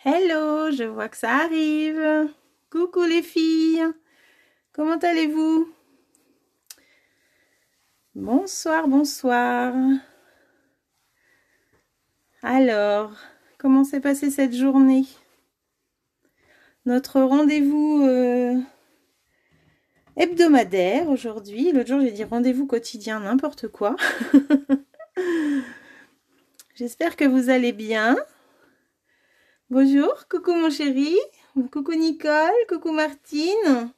Hello, je vois que ça arrive. Coucou les filles, comment allez-vous? Bonsoir, bonsoir. Alors, comment s'est passée cette journée? Notre rendez-vous hebdomadaire aujourd'hui. L'autre jour, j'ai dit rendez-vous quotidien, n'importe quoi. J'espère que vous allez bien. Bonjour, coucou mon chéri. Coucou Nicole, coucou Martine.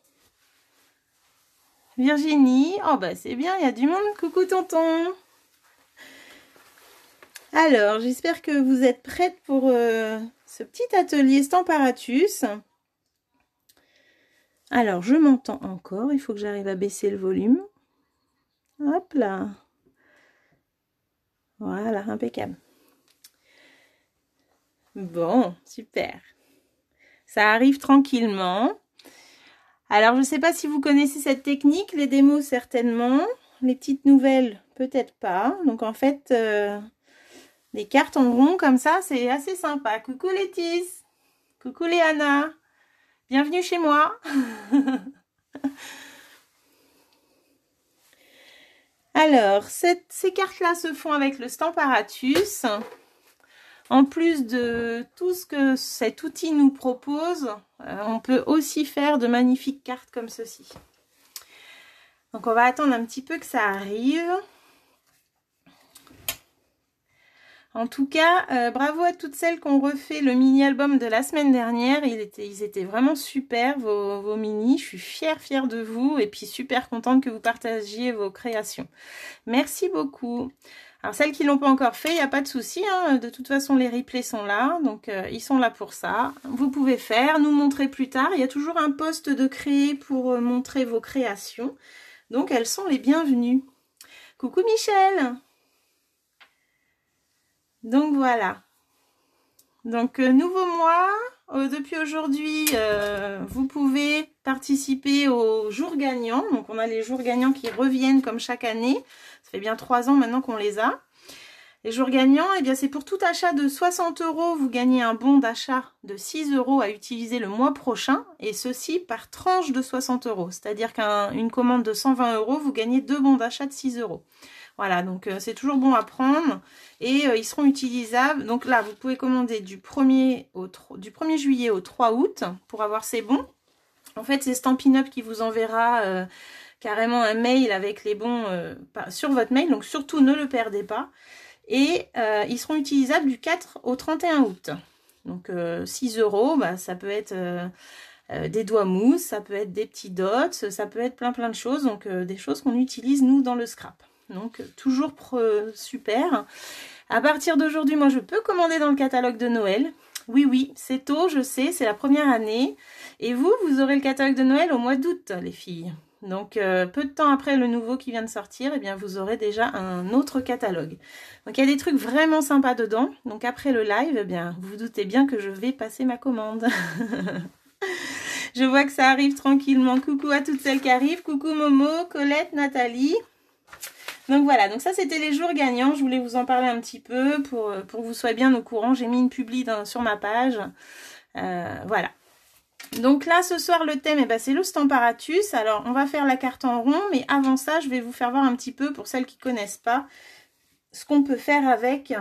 Virginie, oh bah c'est bien, il y a du monde. Coucou tonton. Alors, j'espère que vous êtes prêtes pour ce petit atelier Stamparatus. Alors, je m'entends encore, il faut que j'arrive à baisser le volume. Hop là. Voilà, impeccable. Bon, super. Ça arrive tranquillement. Alors, je ne sais pas si vous connaissez cette technique, les démos certainement, les petites nouvelles peut-être pas. Donc en fait, les cartes en rond comme ça, c'est assez sympa. Coucou Létis, coucou Léana, bienvenue chez moi. Alors, ces cartes-là se font avec le Stamparatus. En plus de tout ce que cet outil nous propose, on peut aussi faire de magnifiques cartes comme ceci. Donc on va attendre un petit peu que ça arrive. En tout cas, bravo à toutes celles qui ont refait le mini-album de la semaine dernière. Ils étaient vraiment super, vos mini. Je suis fière de vous et puis super contente que vous partagiez vos créations. Merci beaucoup. Alors, celles qui ne l'ont pas encore fait, il n'y a pas de souci, hein. De toute façon, les replays sont là. Donc, ils sont là pour ça. Vous pouvez faire, nous montrer plus tard. Il y a toujours un post de créer pour montrer vos créations. Donc, elles sont les bienvenues. Coucou Michel! Donc, voilà. Donc, nouveau mois. Depuis aujourd'hui, vous pouvez participer aux jours gagnants. Donc, on a les jours gagnants qui reviennent comme chaque année. Ça fait bien 3 ans maintenant qu'on les a. Les jours gagnants, eh bien, c'est pour tout achat de 60 €, vous gagnez un bon d'achat de 6 € à utiliser le mois prochain. Et ceci par tranche de 60 €. C'est-à-dire qu'une commande de 120 €, vous gagnez 2 bons d'achat de 6 €. Voilà, donc c'est toujours bon à prendre. Et ils seront utilisables. Donc là, vous pouvez commander du 1er juillet au 3 août pour avoir ces bons. En fait, c'est Stampin' Up qui vous enverra carrément un mail avec les bons sur votre mail. Donc surtout, ne le perdez pas. Et ils seront utilisables du 4 au 31 août. Donc 6 €, bah, ça peut être des doigts mousse, ça peut être des petits dots, ça peut être plein de choses. Donc des choses qu'on utilise nous dans le scrap. Donc toujours super. À partir d'aujourd'hui, moi je peux commander dans le catalogue de Noël. Oui, c'est tôt, je sais, c'est la première année. Et vous aurez le catalogue de Noël au mois d'août, les filles. Donc, peu de temps après le nouveau qui vient de sortir, eh bien, vous aurez déjà un autre catalogue. Donc, il y a des trucs vraiment sympas dedans. Donc, après le live, eh bien, vous vous doutez bien que je vais passer ma commande. Je vois que ça arrive tranquillement. Coucou à toutes celles qui arrivent. Coucou Momo, Colette, Nathalie. Donc voilà, donc ça c'était les jours gagnants, je voulais vous en parler un petit peu pour que vous soyez bien au courant. J'ai mis une publi sur ma page, voilà. Donc là ce soir le thème, eh ben, c'est le Stamparatus. Alors on va faire la carte en rond, mais avant ça je vais vous faire voir un petit peu, pour celles qui ne connaissent pas, ce qu'on peut faire avec.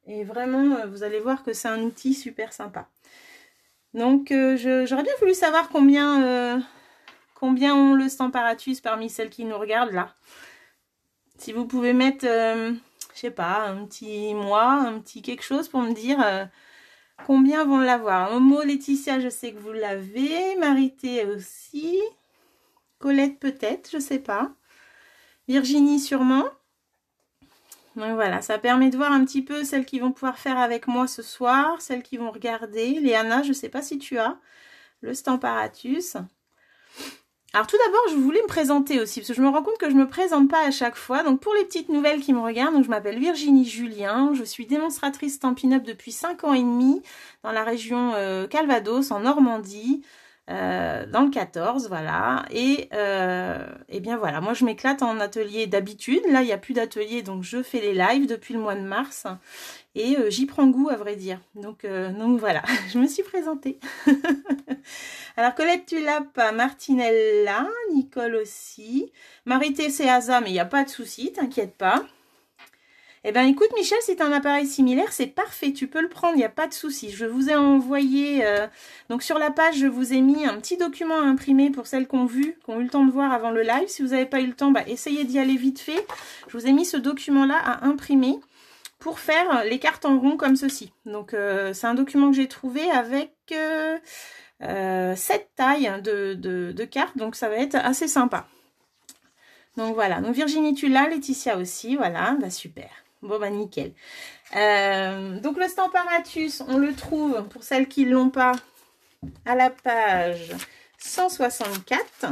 Et vraiment vous allez voir que c'est un outil super sympa. Donc j'aurais bien voulu savoir combien ont le Stamparatus parmi celles qui nous regardent là. Si vous pouvez mettre, je sais pas, un petit mois, un petit quelque chose pour me dire combien vont l'avoir. Momo, Laetitia, je sais que vous l'avez. Marité aussi. Colette peut-être, je sais pas. Virginie sûrement. Donc voilà, ça permet de voir un petit peu celles qui vont pouvoir faire avec moi ce soir, celles qui vont regarder. Léana, je sais pas si tu as le Stamparatus. Alors tout d'abord, je voulais me présenter aussi, parce que je me rends compte que je ne me présente pas à chaque fois. Donc pour les petites nouvelles qui me regardent, donc je m'appelle Virginie Julien, je suis démonstratrice Stampin' Up depuis 5 ans et demi dans la région Calvados, en Normandie. dans le 14, voilà. Et bien voilà, moi je m'éclate en atelier d'habitude. Là, il n'y a plus d'atelier, donc je fais les lives depuis le mois de mars. Et j'y prends goût, à vrai dire. Donc voilà, je me suis présentée. Alors, Colette, tu l'as pas. Martinella, Nicole aussi. Marité, c'est Asa, mais il n'y a pas de souci, t'inquiète pas. Eh bien, écoute, Michel, si tu as un appareil similaire, c'est parfait. Tu peux le prendre, il n'y a pas de souci. Je vous ai envoyé... donc, sur la page, je vous ai mis un petit document à imprimer pour celles qui ont vu, qui ont eu le temps de voir avant le live. Si vous n'avez pas eu le temps, bah, essayez d'y aller vite fait. Je vous ai mis ce document-là à imprimer pour faire les cartes en rond comme ceci. Donc, c'est un document que j'ai trouvé avec 7 tailles de cartes. Donc, ça va être assez sympa. Donc, voilà. Donc, Virginie, tu l'as. Laetitia aussi. Voilà. Bah, super. Bon, bah, nickel. Donc, le Stamparatus, on le trouve, pour celles qui ne l'ont pas, à la page 164.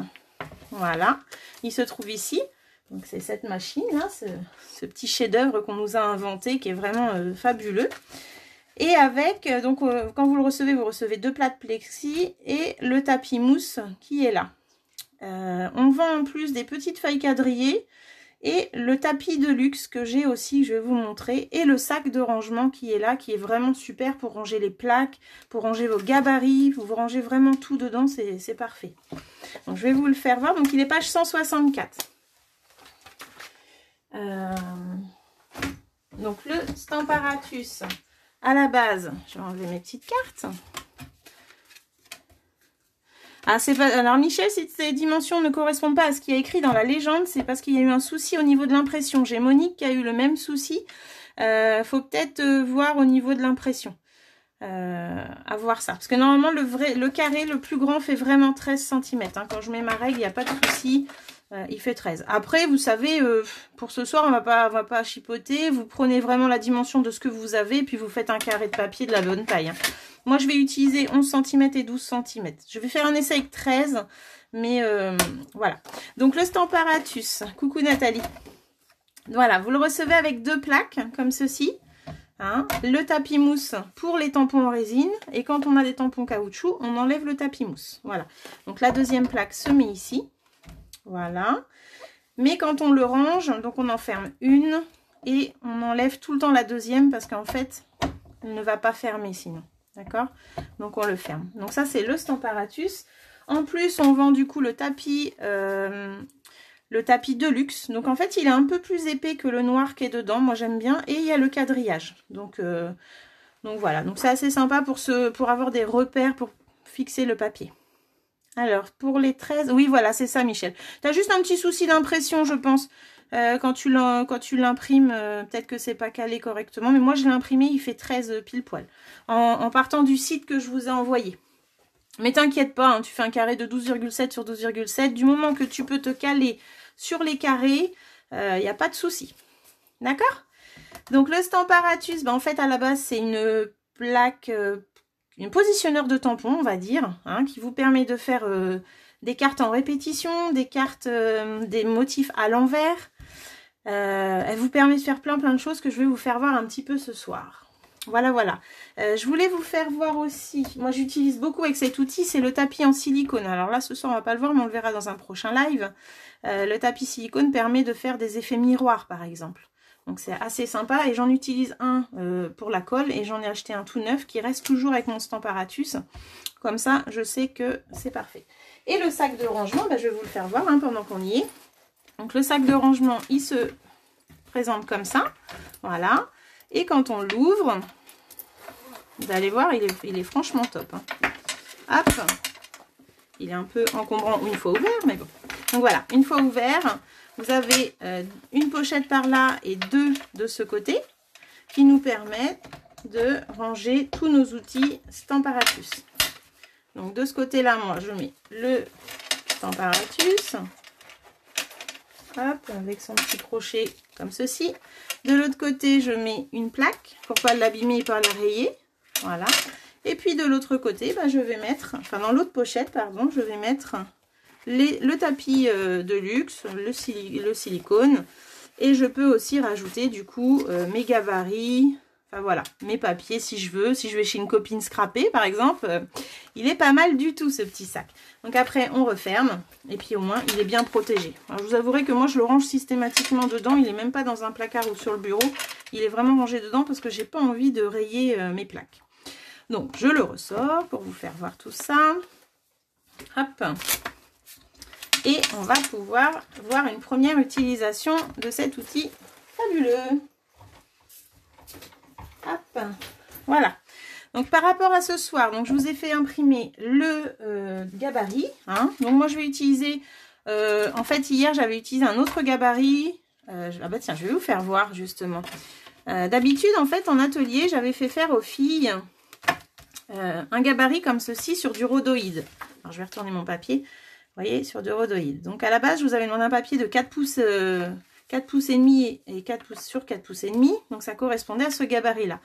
Voilà. Il se trouve ici. Donc, c'est cette machine-là, ce petit chef-d'œuvre qu'on nous a inventé, qui est vraiment fabuleux. Et avec, donc, quand vous recevez 2 plats de plexi et le tapis mousse qui est là. On vend en plus des petites feuilles quadrillées et le tapis de luxe que j'ai aussi, je vais vous montrer, et le sac de rangement qui est là, qui est vraiment super pour ranger les plaques, pour ranger vos gabarits, vous rangez vraiment tout dedans, c'est parfait. Donc, je vais vous le faire voir. Donc, il est page 164. Donc, le Stamparatus, à la base, je vais enlever mes petites cartes. Ah, c'est pas... Alors, Michel, si ces dimensions ne correspondent pas à ce qui est écrit dans la légende, c'est parce qu'il y a eu un souci au niveau de l'impression. J'ai Monique qui a eu le même souci. Faut peut-être voir au niveau de l'impression. À voir ça. Parce que normalement, le carré, le plus grand, fait vraiment 13 cm. Hein. Quand je mets ma règle, il n'y a pas de souci. Il fait 13. Après, vous savez, pour ce soir, on va pas chipoter. Vous prenez vraiment la dimension de ce que vous avez, puis vous faites un carré de papier de la bonne taille. Hein. Moi, je vais utiliser 11 cm et 12 cm. Je vais faire un essai avec 13, mais voilà. Donc, le Stamparatus. Coucou Nathalie. Voilà, vous le recevez avec 2 plaques, comme ceci. Hein, le tapis mousse pour les tampons en résine. Et quand on a des tampons caoutchouc, on enlève le tapis mousse. Voilà. Donc, la deuxième plaque se met ici. Voilà. Mais quand on le range, donc on en ferme une et on enlève tout le temps la deuxième parce qu'en fait, elle ne va pas fermer sinon. D'accord? Donc on le ferme. Donc ça, c'est le Stamparatus. En plus, on vend du coup le tapis de luxe. Donc en fait, il est un peu plus épais que le noir qui est dedans. Moi, j'aime bien. Et il y a le quadrillage. Donc voilà. Donc c'est assez sympa pour avoir des repères pour fixer le papier. Alors, pour les 13... Oui, voilà, c'est ça, Michel. Tu as juste un petit souci d'impression, je pense. Quand tu l'imprimes, peut-être que c'est pas calé correctement. Mais moi, je l'ai imprimé, il fait 13 pile poil. En partant du site que je vous ai envoyé. Mais t'inquiète pas, hein, tu fais un carré de 12,7 sur 12,7. Du moment que tu peux te caler sur les carrés, il n'y a pas de souci. D'accord? Donc, le Stamparatus, en fait, à la base, c'est une plaque... un positionneur de tampons, on va dire, hein, qui vous permet de faire des cartes en répétition, des cartes, des motifs à l'envers. Elle vous permet de faire plein de choses que je vais vous faire voir un petit peu ce soir. Voilà, voilà. Je voulais vous faire voir aussi, moi j'utilise beaucoup avec cet outil, c'est le tapis en silicone. Alors là, ce soir, on va pas le voir, mais on le verra dans un prochain live. Le tapis silicone permet de faire des effets miroirs, par exemple. Donc c'est assez sympa et j'en utilise un pour la colle et j'en ai acheté un tout neuf qui reste toujours avec mon Stamparatus. Comme ça, je sais que c'est parfait. Et le sac de rangement, je vais vous le faire voir hein, pendant qu'on y est. Donc le sac de rangement, il se présente comme ça. Voilà. Et quand on l'ouvre, vous allez voir, il est franchement top. Hein. Hop. Il est un peu encombrant une fois ouvert, mais bon. Donc voilà, une fois ouvert... Vous avez une pochette par là et 2 de ce côté qui nous permettent de ranger tous nos outils Stamparatus. Donc de ce côté-là, moi je mets le Stamparatus. Hop, avec son petit crochet comme ceci. De l'autre côté, je mets une plaque pour ne pas l'abîmer et pas la rayer. Voilà. Et puis de l'autre côté, je vais mettre, enfin dans l'autre pochette, pardon, je vais mettre... le tapis de luxe, le silicone, et je peux aussi rajouter du coup mes gabarits, Enfin voilà, mes papiers si je veux. Si je vais chez une copine scraper par exemple, il est pas mal du tout ce petit sac. Donc après on referme et puis au moins il est bien protégé. Alors je vous avouerai que moi je le range systématiquement dedans. Il n'est même pas dans un placard ou sur le bureau. Il est vraiment rangé dedans parce que j'ai pas envie de rayer mes plaques. Donc je le ressors pour vous faire voir tout ça. Hop. Et on va pouvoir voir une première utilisation de cet outil fabuleux. Hop, voilà. Donc par rapport à ce soir, donc je vous ai fait imprimer le gabarit. Hein. Donc moi je vais utiliser, en fait hier j'avais utilisé un autre gabarit. Ah bah tiens, je vais vous faire voir justement. D'habitude en fait en atelier j'avais fait faire aux filles un gabarit comme ceci sur du rhodoïde. Alors je vais retourner mon papier, vous voyez, sur du rhodoïde. Donc à la base je vous avais demandé un papier de 4 pouces 4 pouces et demi et 4 pouces sur 4 pouces et demi. Donc ça correspondait à ce gabarit-là.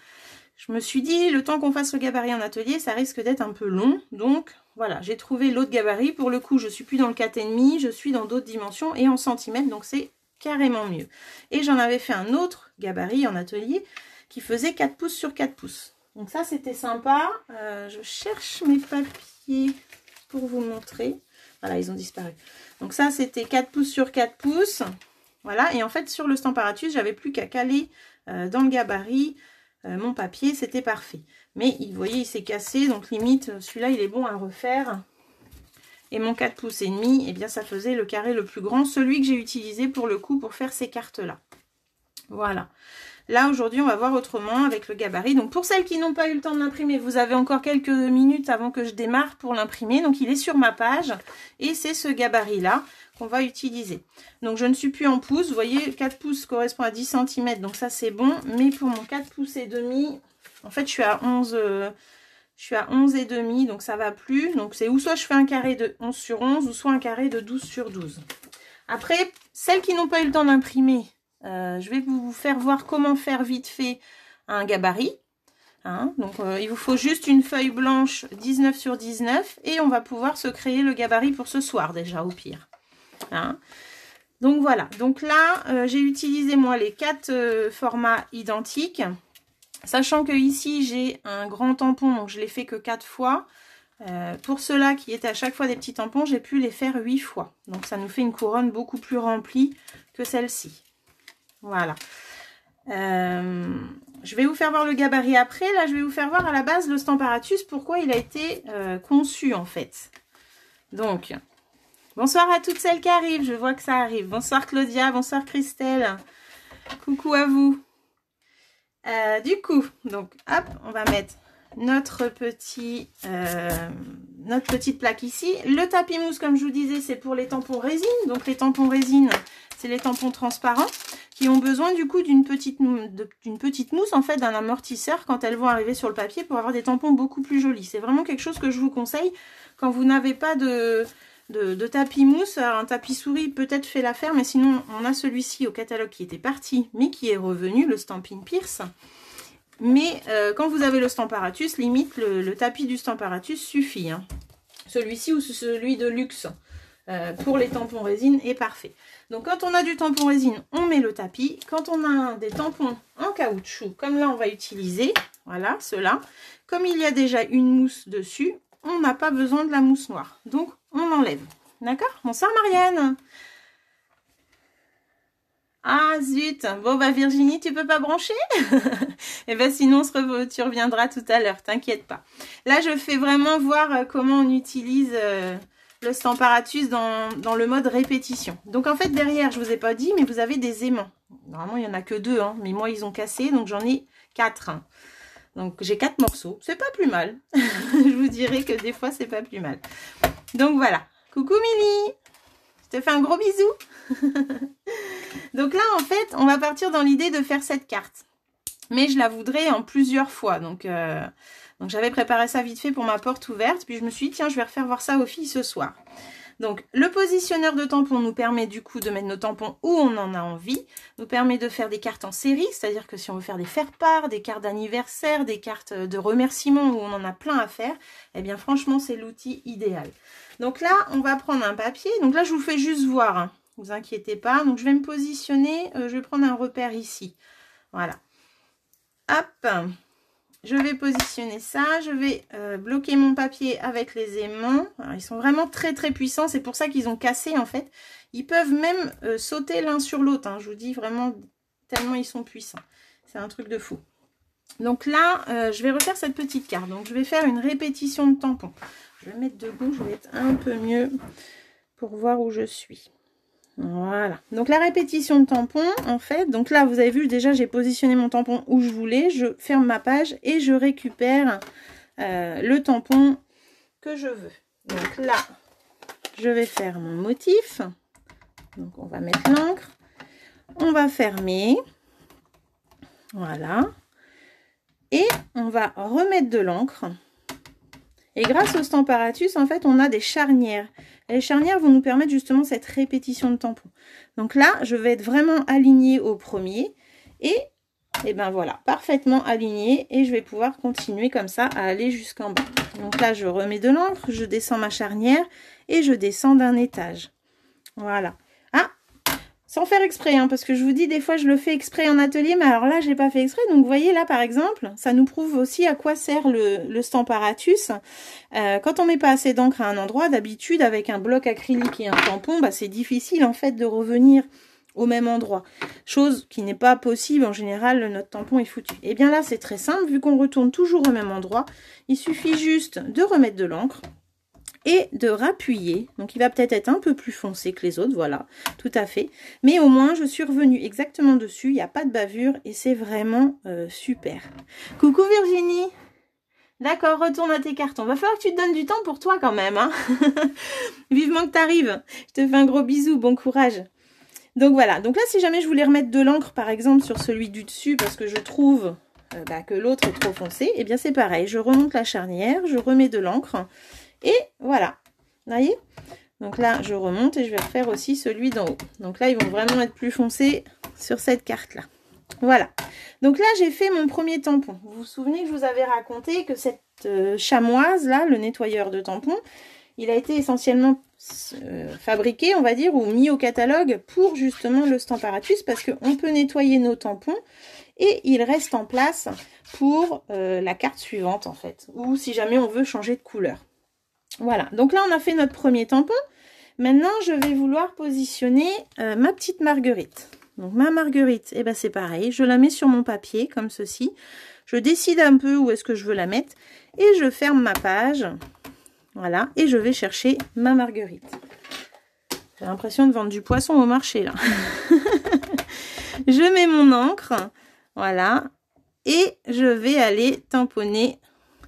Je me suis dit, le temps qu'on fasse le gabarit en atelier, ça risque d'être un peu long. Donc voilà, j'ai trouvé l'autre gabarit. Pour le coup, je suis plus dans le 4,5, je suis dans d'autres dimensions et en centimètres. Donc c'est carrément mieux. Et j'en avais fait un autre gabarit en atelier qui faisait 4 pouces sur 4 pouces. Donc ça, c'était sympa. Je cherche mes papiers pour vous montrer. Voilà, ils ont disparu. Donc ça, c'était 4 pouces sur 4 pouces. Voilà, et en fait sur le Stamparatus, j'avais plus qu'à caler dans le gabarit mon papier, c'était parfait. Mais vous voyez, il s'est cassé, donc limite, celui-là, il est bon à refaire. Et mon 4 pouces et demi, eh bien ça faisait le carré le plus grand, celui que j'ai utilisé pour le coup pour faire ces cartes-là. Voilà. Là, aujourd'hui, on va voir autrement avec le gabarit. Donc, pour celles qui n'ont pas eu le temps de l'imprimer, vous avez encore quelques minutes avant que je démarre pour l'imprimer. Donc, il est sur ma page et c'est ce gabarit-là qu'on va utiliser. Donc, je ne suis plus en pouces. Vous voyez, 4 pouces correspond à 10 cm, donc ça, c'est bon. Mais pour mon 4 pouces et demi, en fait, je suis à 11... je suis à 11 et demi, donc ça va plus. Donc, c'est ou soit je fais un carré de 11 sur 11, ou soit un carré de 12 sur 12. Après, celles qui n'ont pas eu le temps d'imprimer, je vais vous faire voir comment faire vite fait un gabarit. Hein, donc il vous faut juste une feuille blanche 19 sur 19 et on va pouvoir se créer le gabarit pour ce soir déjà au pire. Hein. Donc voilà, donc là j'ai utilisé moi les 4 formats identiques. Sachant que ici j'ai un grand tampon, donc je l'ai fait que 4 fois. Pour ceux-là qui étaient à chaque fois des petits tampons, j'ai pu les faire 8 fois. Donc ça nous fait une couronne beaucoup plus remplie que celle-ci. Voilà. Je vais vous faire voir le gabarit après. Là, je vais vous faire voir à la base le Stamparatus, pourquoi il a été conçu en fait. Donc, bonsoir à toutes celles qui arrivent. Je vois que ça arrive. Bonsoir Claudia, bonsoir Christelle. Coucou à vous. Du coup, donc, hop, on va mettre notre petite plaque ici. Le tapis mousse, comme je vous disais, c'est pour les tampons résine. Donc, les tampons résine, c'est les tampons transparents qui ont besoin du coup d'une petite mousse, en fait, d'un amortisseur quand elles vont arriver sur le papier pour avoir des tampons beaucoup plus jolis. C'est vraiment quelque chose que je vous conseille quand vous n'avez pas de tapis mousse. Alors, un tapis souris peut-être fait l'affaire, mais sinon on a celui-ci au catalogue qui était parti, mais qui est revenu, le Stampin' Pierce. Mais quand vous avez le Stamparatus, limite le tapis du Stamparatus suffit. Hein. Celui-ci ou celui de luxe pour les tampons résine est parfait. Donc quand on a du tampon résine, on met le tapis. Quand on a des tampons en caoutchouc, comme là on va utiliser, voilà, ceux-là, comme il y a déjà une mousse dessus, on n'a pas besoin de la mousse noire. Donc on enlève. D'accord? Bonsoir Marianne. Ah zut, bon bah Virginie, tu peux pas brancher? Et ben sinon tu reviendras tout à l'heure, t'inquiète pas. Là je fais vraiment voir comment on utilise le Stamparatus dans le mode répétition. Donc en fait derrière, je vous ai pas dit, mais vous avez des aimants. Normalement il y en a que 2, hein, mais moi ils ont cassé, donc j'en ai 4. Hein. Donc j'ai 4 morceaux, c'est pas plus mal. Je vous dirais que des fois c'est pas plus mal. Donc voilà, coucou Milly, je te fais un gros bisou. Donc là, en fait, on va partir dans l'idée de faire cette carte. Mais je la voudrais en plusieurs fois. Donc j'avais préparé ça vite fait pour ma porte ouverte. Puis je me suis dit, tiens, je vais refaire voir ça aux filles ce soir. Donc, le positionneur de tampons nous permet du coup de mettre nos tampons où on en a envie. Nous permet de faire des cartes en série. C'est-à-dire que si on veut faire des faire-part, des cartes d'anniversaire, des cartes de remerciement où on en a plein à faire, eh bien franchement, c'est l'outil idéal. Donc là, on va prendre un papier. Donc là, je vous fais juste voir, hein. Ne vous inquiétez pas. Donc, je vais me positionner. Je vais prendre un repère ici. Voilà. Hop, je vais positionner ça. Je vais bloquer mon papier avec les aimants. Alors, ils sont vraiment très très puissants. C'est pour ça qu'ils ont cassé en fait. Ils peuvent même sauter l'un sur l'autre. Hein. Je vous dis vraiment tellement ils sont puissants. C'est un truc de fou. Donc là, je vais refaire cette petite carte. Donc je vais faire une répétition de tampons. Je vais mettre debout. Je vais être un peu mieux pour voir où je suis. Voilà, donc la répétition de tampon, en fait, donc là, vous avez vu, déjà, j'ai positionné mon tampon où je voulais, je ferme ma page et je récupère le tampon que je veux. Donc là, je vais faire mon motif. Donc, on va mettre l'encre. On va fermer. Voilà. Et on va remettre de l'encre. Et grâce au Stamparatus, en fait, on a des charnières. Et les charnières vont nous permettre justement cette répétition de tampons. Donc là, je vais être vraiment alignée au premier. Et ben voilà, parfaitement alignée. Et je vais pouvoir continuer comme ça à aller jusqu'en bas. Donc là, je remets de l'encre, je descends ma charnière et je descends d'un étage. Voilà. Ah, sans faire exprès, hein, parce que je vous dis, des fois, je le fais exprès en atelier, mais alors là, je n'ai pas fait exprès. Donc, vous voyez, là, par exemple, ça nous prouve aussi à quoi sert le Stamparatus. Quand on met pas assez d'encre à un endroit, d'habitude, avec un bloc acrylique et un tampon, bah, c'est difficile, en fait, de revenir au même endroit. Chose qui n'est pas possible, en général, notre tampon est foutu. Et bien là, c'est très simple, vu qu'on retourne toujours au même endroit, il suffit juste de remettre de l'encre et de rappuyer. Donc il va peut-être être un peu plus foncé que les autres, voilà, tout à fait. Mais au moins je suis revenue exactement dessus, il n'y a pas de bavure et c'est vraiment super. Coucou Virginie. D'accord, retourne à tes cartons. Va falloir que tu te donnes du temps pour toi quand même. Hein. Vivement que tu arrives. Je te fais un gros bisou, bon courage. Donc voilà, donc là si jamais je voulais remettre de l'encre par exemple sur celui du dessus parce que je trouve que l'autre est trop foncé, et bien c'est pareil, je remonte la charnière, je remets de l'encre. Et voilà, vous voyez? Donc là, je remonte et je vais refaire aussi celui d'en haut. Donc là, ils vont vraiment être plus foncés sur cette carte-là. Voilà. Donc là, j'ai fait mon premier tampon. Vous vous souvenez que je vous avais raconté que cette chamoise-là, le nettoyeur de tampons, il a été essentiellement fabriqué, on va dire, ou mis au catalogue pour justement le Stamparatus parce qu'on peut nettoyer nos tampons et il reste en place pour la carte suivante, en fait. Ou si jamais on veut changer de couleur. Voilà, donc là on a fait notre premier tampon. Maintenant je vais vouloir positionner ma petite marguerite. Donc ma marguerite, eh ben, c'est pareil, je la mets sur mon papier comme ceci. Je décide un peu où est-ce que je veux la mettre et je ferme ma page. Voilà, et je vais chercher ma marguerite. J'ai l'impression de vendre du poisson au marché là. Je mets mon encre, voilà, et je vais aller tamponner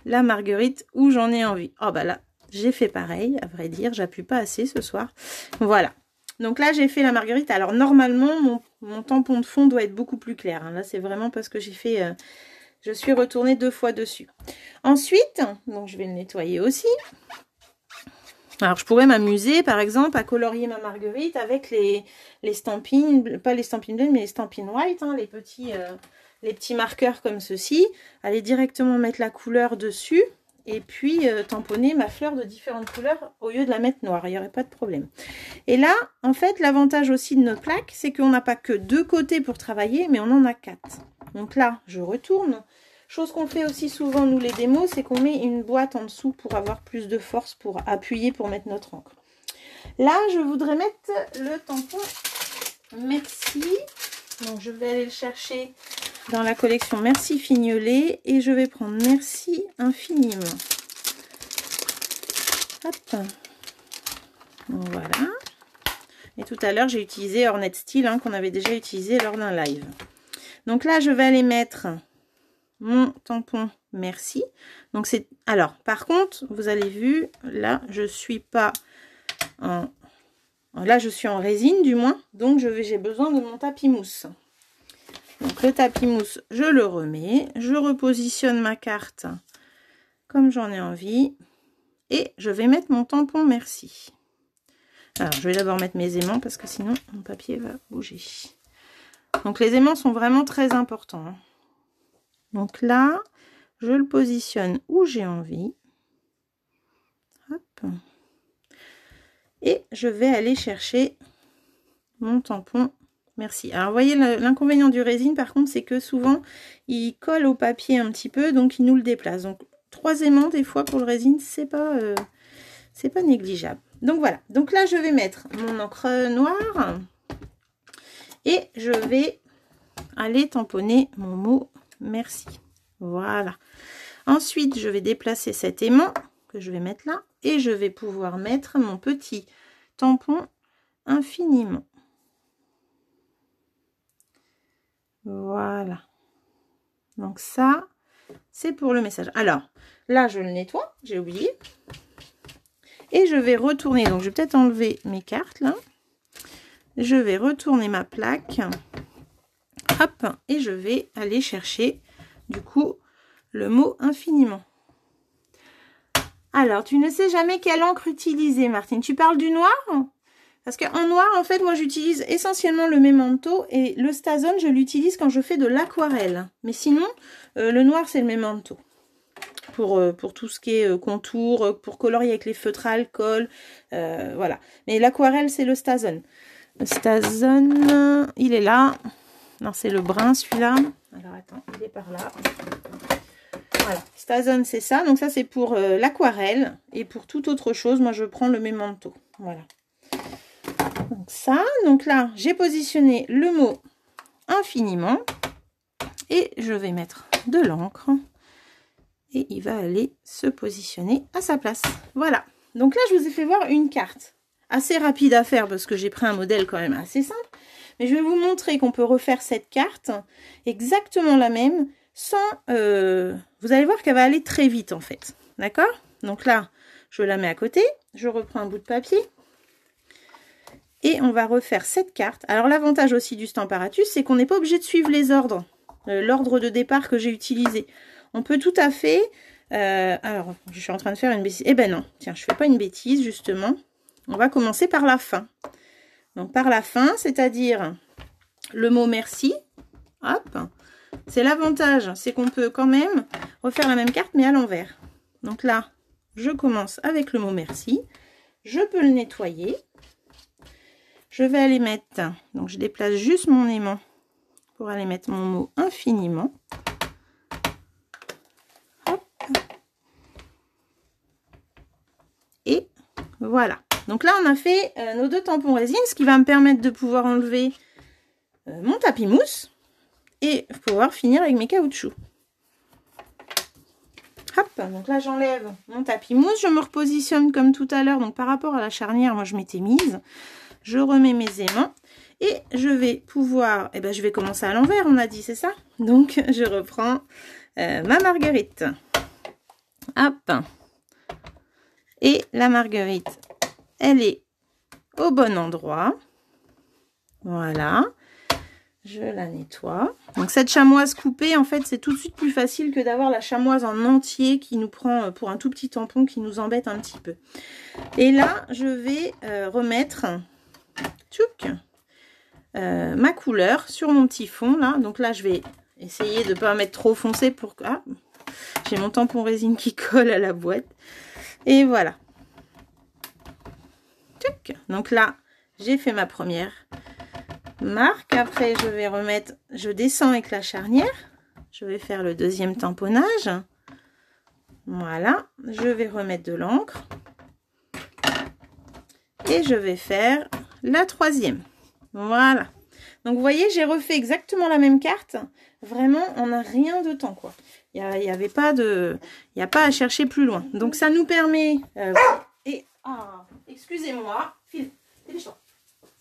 la marguerite où j'en ai envie. Oh bah là, j'ai fait pareil, à vrai dire, j'appuie pas assez ce soir. Voilà, donc là j'ai fait la marguerite. Alors normalement mon tampon de fond doit être beaucoup plus clair, hein. Là c'est vraiment parce que j'ai fait, je suis retournée 2 fois dessus. Ensuite, donc je vais le nettoyer aussi. Alors je pourrais m'amuser par exemple à colorier ma marguerite avec les stampines, pas les stampines bleues mais les stampines white, hein, les petits marqueurs comme ceci, aller directement mettre la couleur dessus et puis tamponner ma fleur de différentes couleurs au lieu de la mettre noire, il n'y aurait pas de problème. Et là, en fait, l'avantage aussi de notre plaque, c'est qu'on n'a pas que 2 côtés pour travailler, mais on en a 4. Donc là, je retourne. Chose qu'on fait aussi souvent, nous les démos, c'est qu'on met une boîte en dessous pour avoir plus de force pour appuyer, pour mettre notre encre. Là, je voudrais mettre le tampon Merci. Donc, je vais aller le chercher dans la collection Merci Fignolet et je vais prendre Merci infiniment. Hop. Voilà. Et tout à l'heure, j'ai utilisé Ornette Style, hein, qu'on avait déjà utilisé lors d'un live. Donc là, je vais aller mettre mon tampon Merci. Donc c'est, alors par contre, vous avez vu, là je suis pas en, là je suis en résine du moins, donc j'ai besoin de mon tapis mousse. Donc le tapis mousse, je le remets, je repositionne ma carte comme j'en ai envie et je vais mettre mon tampon Merci. Alors je vais d'abord mettre mes aimants parce que sinon mon papier va bouger. Donc les aimants sont vraiment très importants, hein. Donc là, je le positionne où j'ai envie. Hop. Et je vais aller chercher mon tampon Merci. Alors, vous voyez, l'inconvénient du résine, par contre, c'est que souvent, il colle au papier un petit peu, donc il nous le déplace. Donc, 3 aimants, des fois, pour le résine, c'est pas négligeable. Donc, voilà. Donc là, je vais mettre mon encre noire et je vais aller tamponner mon mot merci. Voilà. Ensuite, je vais déplacer cet aimant que je vais mettre là et je vais pouvoir mettre mon petit tampon infiniment. Voilà. Donc ça, c'est pour le message. Alors, là, je le nettoie, j'ai oublié. Et je vais retourner, donc je vais peut-être enlever mes cartes là. Je vais retourner ma plaque. Hop, et je vais aller chercher, du coup, le mot infiniment. Alors, tu ne sais jamais quelle encre utiliser, Martine. Tu parles du noir ? Parce qu'en noir, en fait, moi, j'utilise essentiellement le Memento et le Stazone, je l'utilise quand je fais de l'aquarelle. Mais sinon, le noir, c'est le Memento. Pour tout ce qui est contour, pour colorier avec les feutres à alcool, voilà. Mais l'aquarelle, c'est le Stazone. Le Stazone, il est là. Non, c'est le brun, celui-là. Alors, attends, il est par là. Voilà, Stazone, c'est ça. Donc, ça, c'est pour l'aquarelle. Et pour toute autre chose, moi, je prends le Memento. Voilà. Donc ça, donc là, j'ai positionné le mot infiniment et je vais mettre de l'encre et il va aller se positionner à sa place. Voilà, donc là, je vous ai fait voir une carte assez rapide à faire parce que j'ai pris un modèle quand même assez simple, mais je vais vous montrer qu'on peut refaire cette carte exactement la même sans... vous allez voir qu'elle va aller très vite en fait, d'accord? Donc là, je la mets à côté, je reprends un bout de papier. Et on va refaire cette carte. Alors l'avantage aussi du Stamparatus, c'est qu'on n'est pas obligé de suivre les ordres, l'ordre de départ que j'ai utilisé. On peut tout à fait... alors, je suis en train de faire une bêtise. Eh ben non, tiens, je ne fais pas une bêtise, justement. On va commencer par la fin. Donc par la fin, c'est-à-dire le mot merci. Hop. C'est l'avantage, c'est qu'on peut quand même refaire la même carte, mais à l'envers. Donc là, je commence avec le mot merci. Je peux le nettoyer. Je vais aller mettre, donc je déplace juste mon aimant pour aller mettre mon mot infiniment. Hop. Et voilà. Donc là, on a fait nos 2 tampons résine, ce qui va me permettre de pouvoir enlever mon tapis mousse et pouvoir finir avec mes caoutchoucs. Hop, donc là, j'enlève mon tapis mousse. Je me repositionne comme tout à l'heure. Donc par rapport à la charnière, moi, je m'étais mise. Je remets mes aimants et je vais pouvoir, eh ben, je vais commencer à l'envers, on a dit, c'est ça? Donc, je reprends ma marguerite. Hop. Et la marguerite, elle est au bon endroit. Voilà. Je la nettoie. Donc, cette chamoise coupée, en fait, c'est tout de suite plus facile que d'avoir la chamoise en entier qui nous prend pour un tout petit tampon qui nous embête un petit peu. Et là, je vais remettre... ma couleur sur mon petit fond là. Donc là je vais essayer de ne pas mettre trop foncé pour que j'ai mon tampon résine qui colle à la boîte et voilà. Donc là j'ai fait ma première marque. Après je vais remettre, je descends avec la charnière, je vais faire le deuxième tamponnage. Voilà, je vais remettre de l'encre et je vais faire la troisième. Voilà. Donc vous voyez, j'ai refait exactement la même carte. Vraiment, on n'a rien de temps, quoi. Il n'y avait pas de... Il n'y a pas à chercher plus loin. Donc ça nous permet... excusez-moi. C'est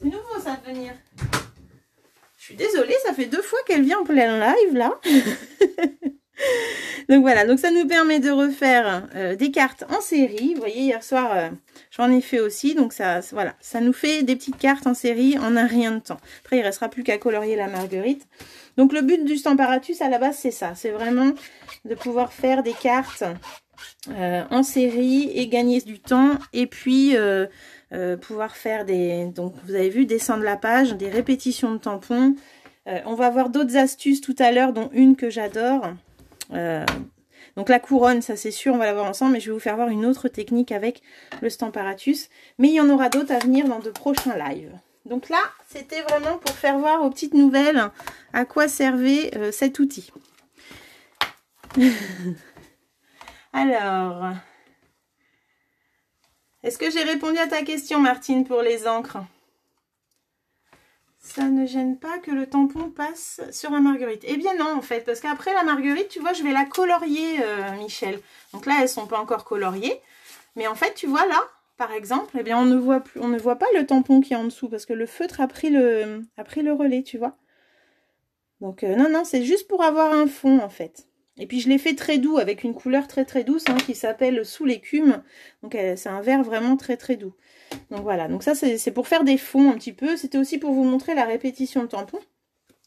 nouveau ça de venir. Je suis désolée, ça fait 2 fois qu'elle vient en plein live là. Donc voilà, donc ça nous permet de refaire des cartes en série. Vous voyez, hier soir, j'en ai fait aussi. Donc ça, voilà, ça nous fait des petites cartes en série en un rien de temps. Après, il ne restera plus qu'à colorier la marguerite. Donc le but du Stamparatus à la base, c'est ça. C'est vraiment de pouvoir faire des cartes en série et gagner du temps. Et puis pouvoir faire des... Donc vous avez vu, descendre la page, des répétitions de tampons. On va voir d'autres astuces tout à l'heure, dont une que j'adore. Donc la couronne, ça c'est sûr, on va la voir ensemble, mais je vais vous faire voir une autre technique avec le Stamparatus, mais il y en aura d'autres à venir dans de prochains lives. Donc là, c'était vraiment pour faire voir aux petites nouvelles à quoi servait cet outil. Alors, est-ce que j'ai répondu à ta question, Martine, pour les encres? Ça ne gêne pas que le tampon passe sur la marguerite. Eh bien non, en fait, parce qu'après la marguerite, tu vois, je vais la colorier, Michel. Donc là, elles ne sont pas encore coloriées. Mais en fait, tu vois, là, par exemple, eh bien, on ne voit pas le tampon qui est en dessous, parce que le feutre a pris le relais, tu vois. Donc, non, c'est juste pour avoir un fond, en fait. Et puis, je l'ai fait très doux, avec une couleur très, très douce, hein, qui s'appelle Sous l'écume. Donc, c'est un vert vraiment très, très doux. Donc voilà, donc ça c'est pour faire des fonds un petit peu. C'était aussi pour vous montrer la répétition de tampon.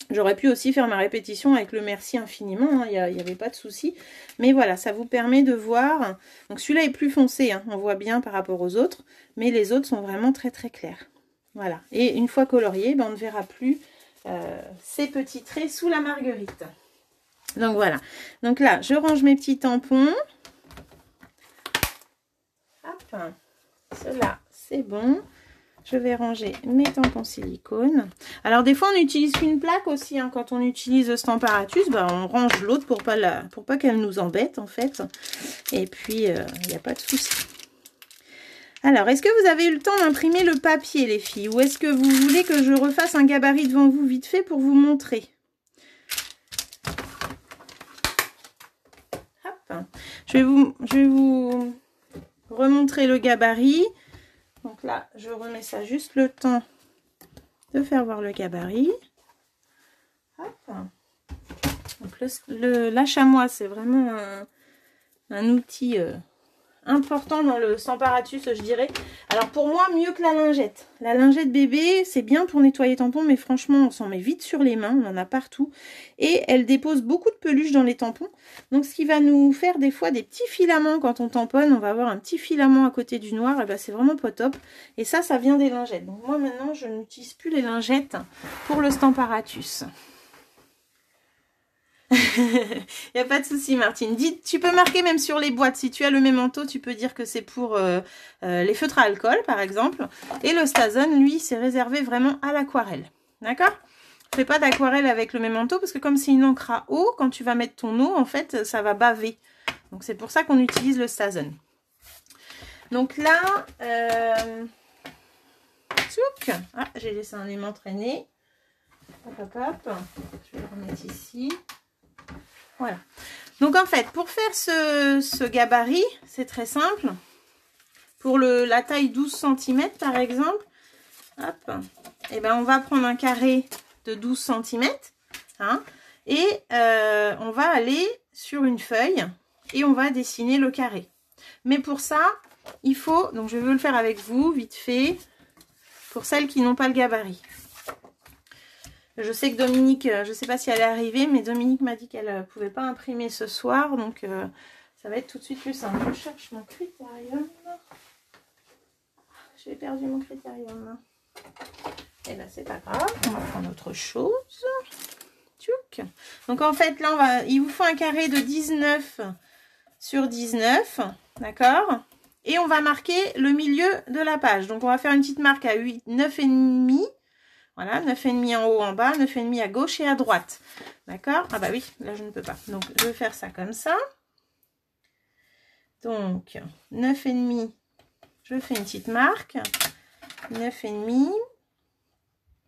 J'aurais pu aussi faire ma répétition avec le merci infiniment, il n'y avait pas de souci. Mais voilà, ça vous permet de voir. Donc celui-là est plus foncé, hein, on voit bien par rapport aux autres. Mais les autres sont vraiment très très clairs. Voilà, et une fois colorié, ben, on ne verra plus ces petits traits sous la marguerite. Donc voilà, donc là je range mes petits tampons. Hop, cela c'est bon. Je vais ranger mes tampons silicone. Alors des fois on n'utilise qu'une plaque aussi, hein. Quand on utilise Stamparatus, bah, on range l'autre pour pas qu'elle nous embête en fait. Et puis il n'y a pas de souci. Alors, est-ce que vous avez eu le temps d'imprimer le papier, les filles? Ou est-ce que vous voulez que je refasse un gabarit devant vous vite fait pour vous montrer? Hop. Je vais vous remontrer le gabarit. Donc là, je remets ça juste le temps de faire voir le gabarit. Hop. Donc la chamois, c'est vraiment un outil important dans le Stamparatus, je dirais. Alors pour moi, mieux que la lingette. La lingette bébé, c'est bien pour nettoyer tampons, mais franchement, on s'en met vite sur les mains, on en a partout. Et elle dépose beaucoup de peluche dans les tampons. Donc ce qui va nous faire des fois des petits filaments quand on tamponne. On va avoir un petit filament à côté du noir, et ben c'est vraiment pas top. Et ça vient des lingettes. Donc moi maintenant, je n'utilise plus les lingettes pour le Stamparatus. Il n'y a pas de souci, Martine. Dis, tu peux marquer même sur les boîtes. Si tu as le Memento, tu peux dire que c'est pour les feutres à alcool, par exemple. Et le Stason, lui, c'est réservé vraiment à l'aquarelle. D'accord? Fais pas d'aquarelle avec le Memento parce que comme c'est une encre à eau, quand tu vas mettre ton eau, en fait, ça va baver. Donc c'est pour ça qu'on utilise le Stason. Donc là, ah, j'ai laissé un aimant traîner. Hop, hop, hop. Je vais le remettre ici. Voilà. Donc en fait, pour faire ce gabarit, c'est très simple. Pour la taille 12 cm par exemple, hop, et ben on va prendre un carré de 12 cm. Hein, et on va aller sur une feuille et on va dessiner le carré. Mais pour ça, il faut, donc je veux le faire avec vous, vite fait, pour celles qui n'ont pas le gabarit. Je sais que Dominique, je ne sais pas si elle est arrivée, mais Dominique m'a dit qu'elle ne pouvait pas imprimer ce soir. Donc, ça va être tout de suite plus simple. Je cherche mon critérium. J'ai perdu mon critérium. Et bien, c'est pas grave. On va prendre autre chose. Tchouk. Donc, en fait, là, il vous faut un carré de 19 sur 19. D'accord? Et on va marquer le milieu de la page. Donc, on va faire une petite marque à 9,5. Voilà, 9,5 en haut, en bas, 9,5 à gauche et à droite. D'accord? Ah bah oui, là je ne peux pas. Donc je vais faire ça comme ça. Donc 9,5, je fais une petite marque. 9,5.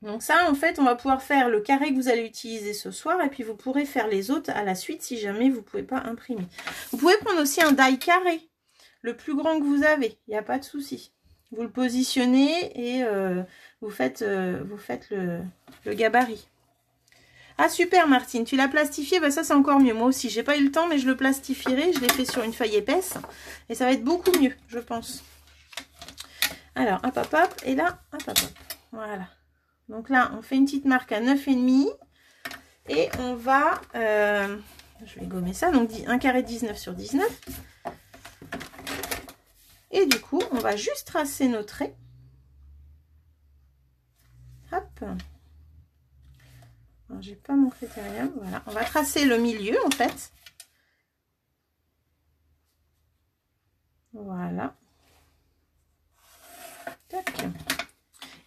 Donc ça, en fait, on va pouvoir faire le carré que vous allez utiliser ce soir. Et puis vous pourrez faire les autres à la suite si jamais vous ne pouvez pas imprimer. Vous pouvez prendre aussi un die carré, le plus grand que vous avez. Il n'y a pas de souci. Vous le positionnez et vous faites le gabarit. Ah super Martine, tu l'as plastifié, bah ça c'est encore mieux. Moi aussi, j'ai pas eu le temps, mais je le plastifierai. Je l'ai fait sur une feuille épaisse et ça va être beaucoup mieux, je pense. Alors, hop hop hop, et là, hop hop hop. Voilà. Donc là, on fait une petite marque à 9,5 et on va, je vais gommer ça, donc un carré de 19 sur 19. Et du coup, on va juste tracer nos traits. Hop. J'ai pas mon critérium. Voilà. On va tracer le milieu en fait. Voilà. Tac.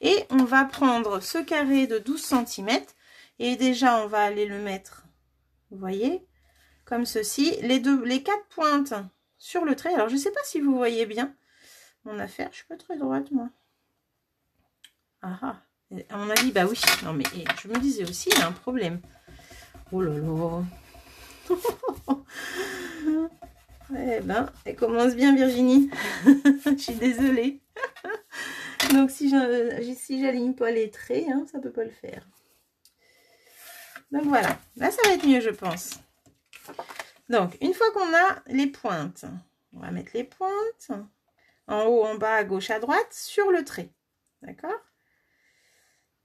Et on va prendre ce carré de 12 cm. Et déjà, on va aller le mettre, vous voyez, comme ceci. Les 4 pointes sur le trait. Alors, je ne sais pas si vous voyez bien mon affaire. Je suis pas très droite, moi. Ah ah. À mon avis, bah oui. Non, mais je me disais aussi, il y a un problème. Oh là là. Eh ben, elle commence bien, Virginie. Je suis désolée. Donc, si j'aligne pas les traits, hein, ça peut pas le faire. Donc, voilà. Là, ça va être mieux, je pense. Donc, une fois qu'on a les pointes, on va mettre les pointes en haut, en bas, à gauche, à droite, sur le trait. D'accord?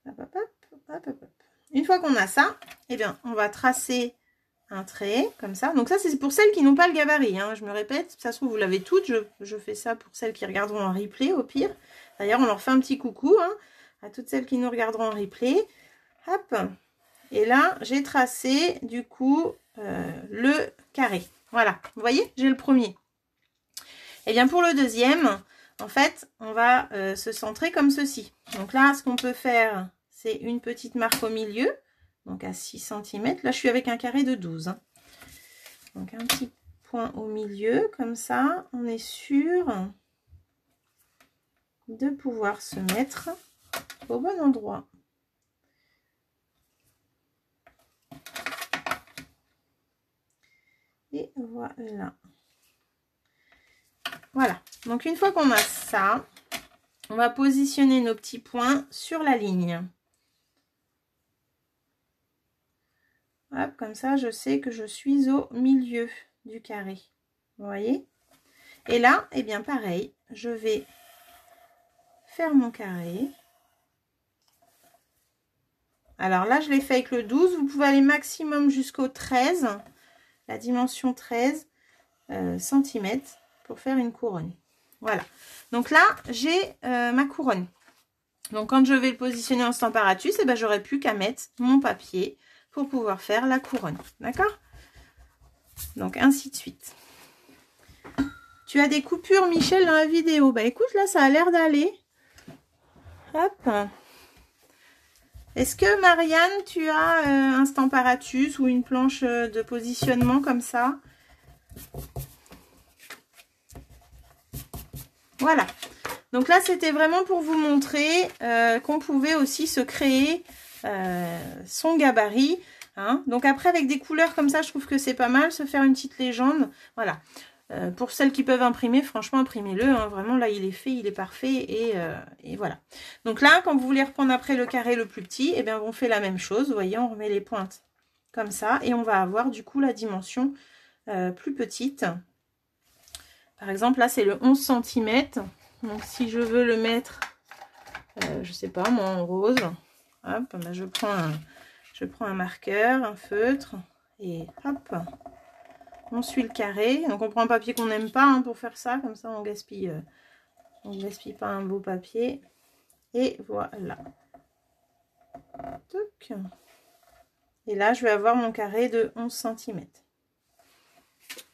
Hop, hop, hop, hop, hop, hop. Une fois qu'on a ça, eh bien, on va tracer un trait, comme ça. Donc ça, c'est pour celles qui n'ont pas le gabarit. Hein. Je me répète, ça se trouve, vous l'avez toutes. Je fais ça pour celles qui regarderont en replay, au pire. D'ailleurs, on leur fait un petit coucou hein, à toutes celles qui nous regarderont en replay. Hop. Et là, j'ai tracé, du coup, le carré. Voilà. Vous voyez, j'ai le premier. Et bien, pour le deuxième, en fait, on va se centrer comme ceci. Donc là, ce qu'on peut faire, c'est une petite marque au milieu. Donc à 6 cm. Là, je suis avec un carré de 12. Hein. Donc un petit point au milieu. Comme ça, on est sûr de pouvoir se mettre au bon endroit. Et voilà. Voilà. Donc une fois qu'on a ça, on va positionner nos petits points sur la ligne. Hop, comme ça, je sais que je suis au milieu du carré. Vous voyez? Et là, eh bien, pareil, je vais faire mon carré. Alors là, je l'ai fait avec le 12. Vous pouvez aller maximum jusqu'au 13, la dimension 13 cm pour faire une couronne. Voilà. Donc là, j'ai ma couronne. Donc, quand je vais le positionner en Stamparatus, eh ben, j'aurai plus qu'à mettre mon papier pour pouvoir faire la couronne. D'accord? Donc, ainsi de suite. Tu as des coupures, Michel, dans la vidéo. Bah, écoute, là, ça a l'air d'aller. Hop. Est-ce que, Marianne, tu as un Stamparatus ou une planche de positionnement comme ça? Voilà. Donc là, c'était vraiment pour vous montrer qu'on pouvait aussi se créer son gabarit. Hein. Donc après, avec des couleurs comme ça, je trouve que c'est pas mal, se faire une petite légende. Voilà. Pour celles qui peuvent imprimer, franchement, imprimez-le. Hein. Vraiment, là, il est fait, il est parfait. Et voilà. Donc là, quand vous voulez reprendre après le carré le plus petit, eh bien, on fait la même chose. Vous voyez, on remet les pointes comme ça. Et on va avoir, du coup, la dimension plus petite. Par exemple, là, c'est le 11 cm. Donc, si je veux le mettre, je sais pas, moi, en rose, hop, ben, je prends un marqueur, un feutre, et hop, on suit le carré. Donc, on prend un papier qu'on n'aime pas hein, pour faire ça. Comme ça, on gaspille pas un beau papier. Et voilà. Toc. Et là, je vais avoir mon carré de 11 cm.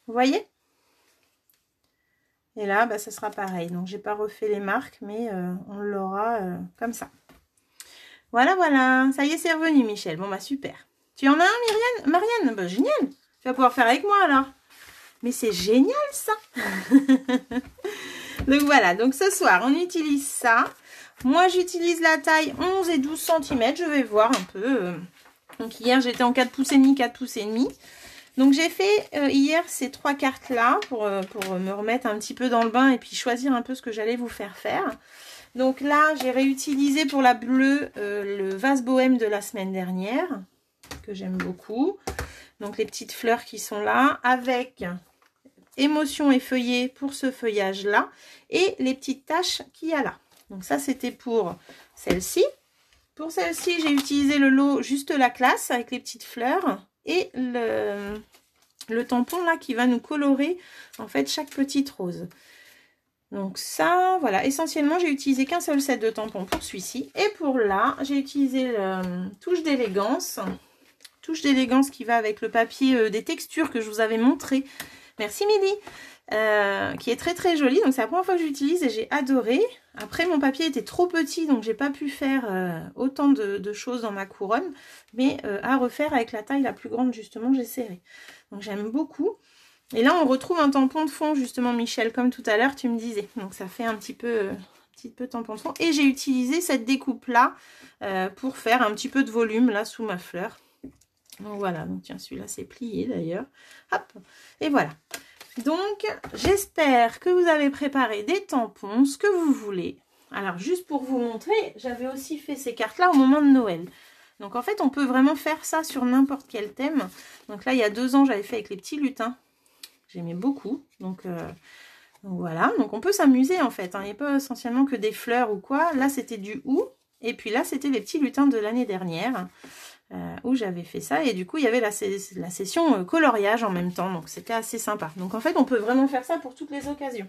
Vous voyez ? Et là, bah, ça sera pareil. Donc, j'ai pas refait les marques, mais on l'aura comme ça. Voilà, voilà. Ça y est, c'est revenu, Michel. Bon, bah, super. Tu en as un, Marianne? Bah, génial. Tu vas pouvoir faire avec moi, alors. Mais c'est génial, ça. Donc, voilà. Donc, ce soir, on utilise ça. Moi, j'utilise la taille 11 et 12 cm. Je vais voir un peu. Donc, hier, j'étais en 4 pouces et demi, 4 pouces et demi. Donc j'ai fait hier ces 3 cartes là pour me remettre un petit peu dans le bain et puis choisir un peu ce que j'allais vous faire faire. Donc là j'ai réutilisé pour la bleue le vase bohème de la semaine dernière que j'aime beaucoup. Donc les petites fleurs qui sont là avec émotion effeuillée pour ce feuillage là et les petites taches qu'il y a là. Donc ça c'était pour celle-ci. Pour celle-ci j'ai utilisé le lot juste la classe avec les petites fleurs. Et le tampon là qui va nous colorer en fait chaque petite rose. Donc ça, voilà, essentiellement j'ai utilisé qu'un seul set de tampons pour celui-ci. Et pour là, j'ai utilisé le touche d'élégance. Touche d'élégance qui va avec le papier des textures que je vous avais montré Merci Milly. Qui est très très jolie. Donc c'est la première fois que j'utilise et j'ai adoré. Après mon papier était trop petit donc j'ai pas pu faire autant de choses dans ma couronne. Mais à refaire avec la taille la plus grande justement j'essaierai. Donc j'aime beaucoup. Et là on retrouve un tampon de fond justement Michel comme tout à l'heure tu me disais. Donc ça fait un petit peu tampon de fond. Et j'ai utilisé cette découpe là pour faire un petit peu de volume là sous ma fleur. Donc voilà, donc tiens celui-là c'est plié d'ailleurs. Hop, et voilà. Donc, j'espère que vous avez préparé des tampons, ce que vous voulez. Alors, juste pour vous montrer, j'avais aussi fait ces cartes-là au moment de Noël. Donc, en fait, on peut vraiment faire ça sur n'importe quel thème. Donc là, il y a 2 ans, j'avais fait avec les petits lutins. J'aimais beaucoup. Donc voilà. Donc, on peut s'amuser, en fait. Il n'y a pas essentiellement que des fleurs ou quoi. Là, c'était du hou. Et puis là, c'était les petits lutins de l'année dernière. Où j'avais fait ça et du coup il y avait la session coloriage en même temps donc c'était assez sympa. Donc en fait on peut vraiment faire ça pour toutes les occasions.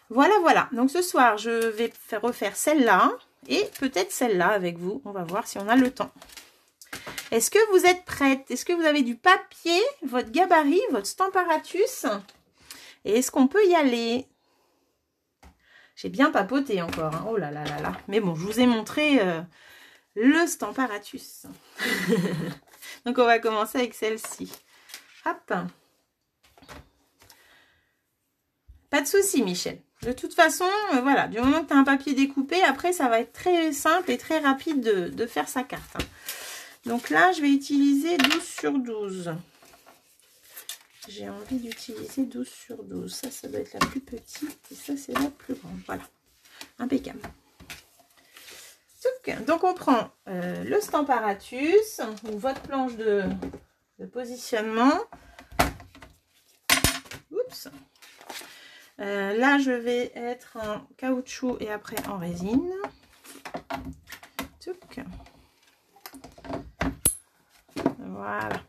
Voilà, donc ce soir je vais refaire celle-là et peut-être celle-là avec vous, on va voir si on a le temps. Est-ce que vous êtes prête? Est-ce que vous avez du papier, votre gabarit, votre Stamparatus? Et est-ce qu'on peut y aller? J'ai bien papoté encore, hein. Oh là là là là, mais bon je vous ai montré le Stamparatus. Donc on va commencer avec celle-ci. Hop. Pas de souci Michel. De toute façon, voilà, du moment que tu as un papier découpé, après ça va être très simple et très rapide de faire sa carte. Hein. Donc là, je vais utiliser 12 sur 12. J'ai envie d'utiliser 12 sur 12. Ça doit être la plus petite et ça c'est la plus grande. Voilà, impeccable. Donc on prend le Stamparatus ou votre planche de positionnement. Oups. Là je vais être en caoutchouc et après en résine. Voilà.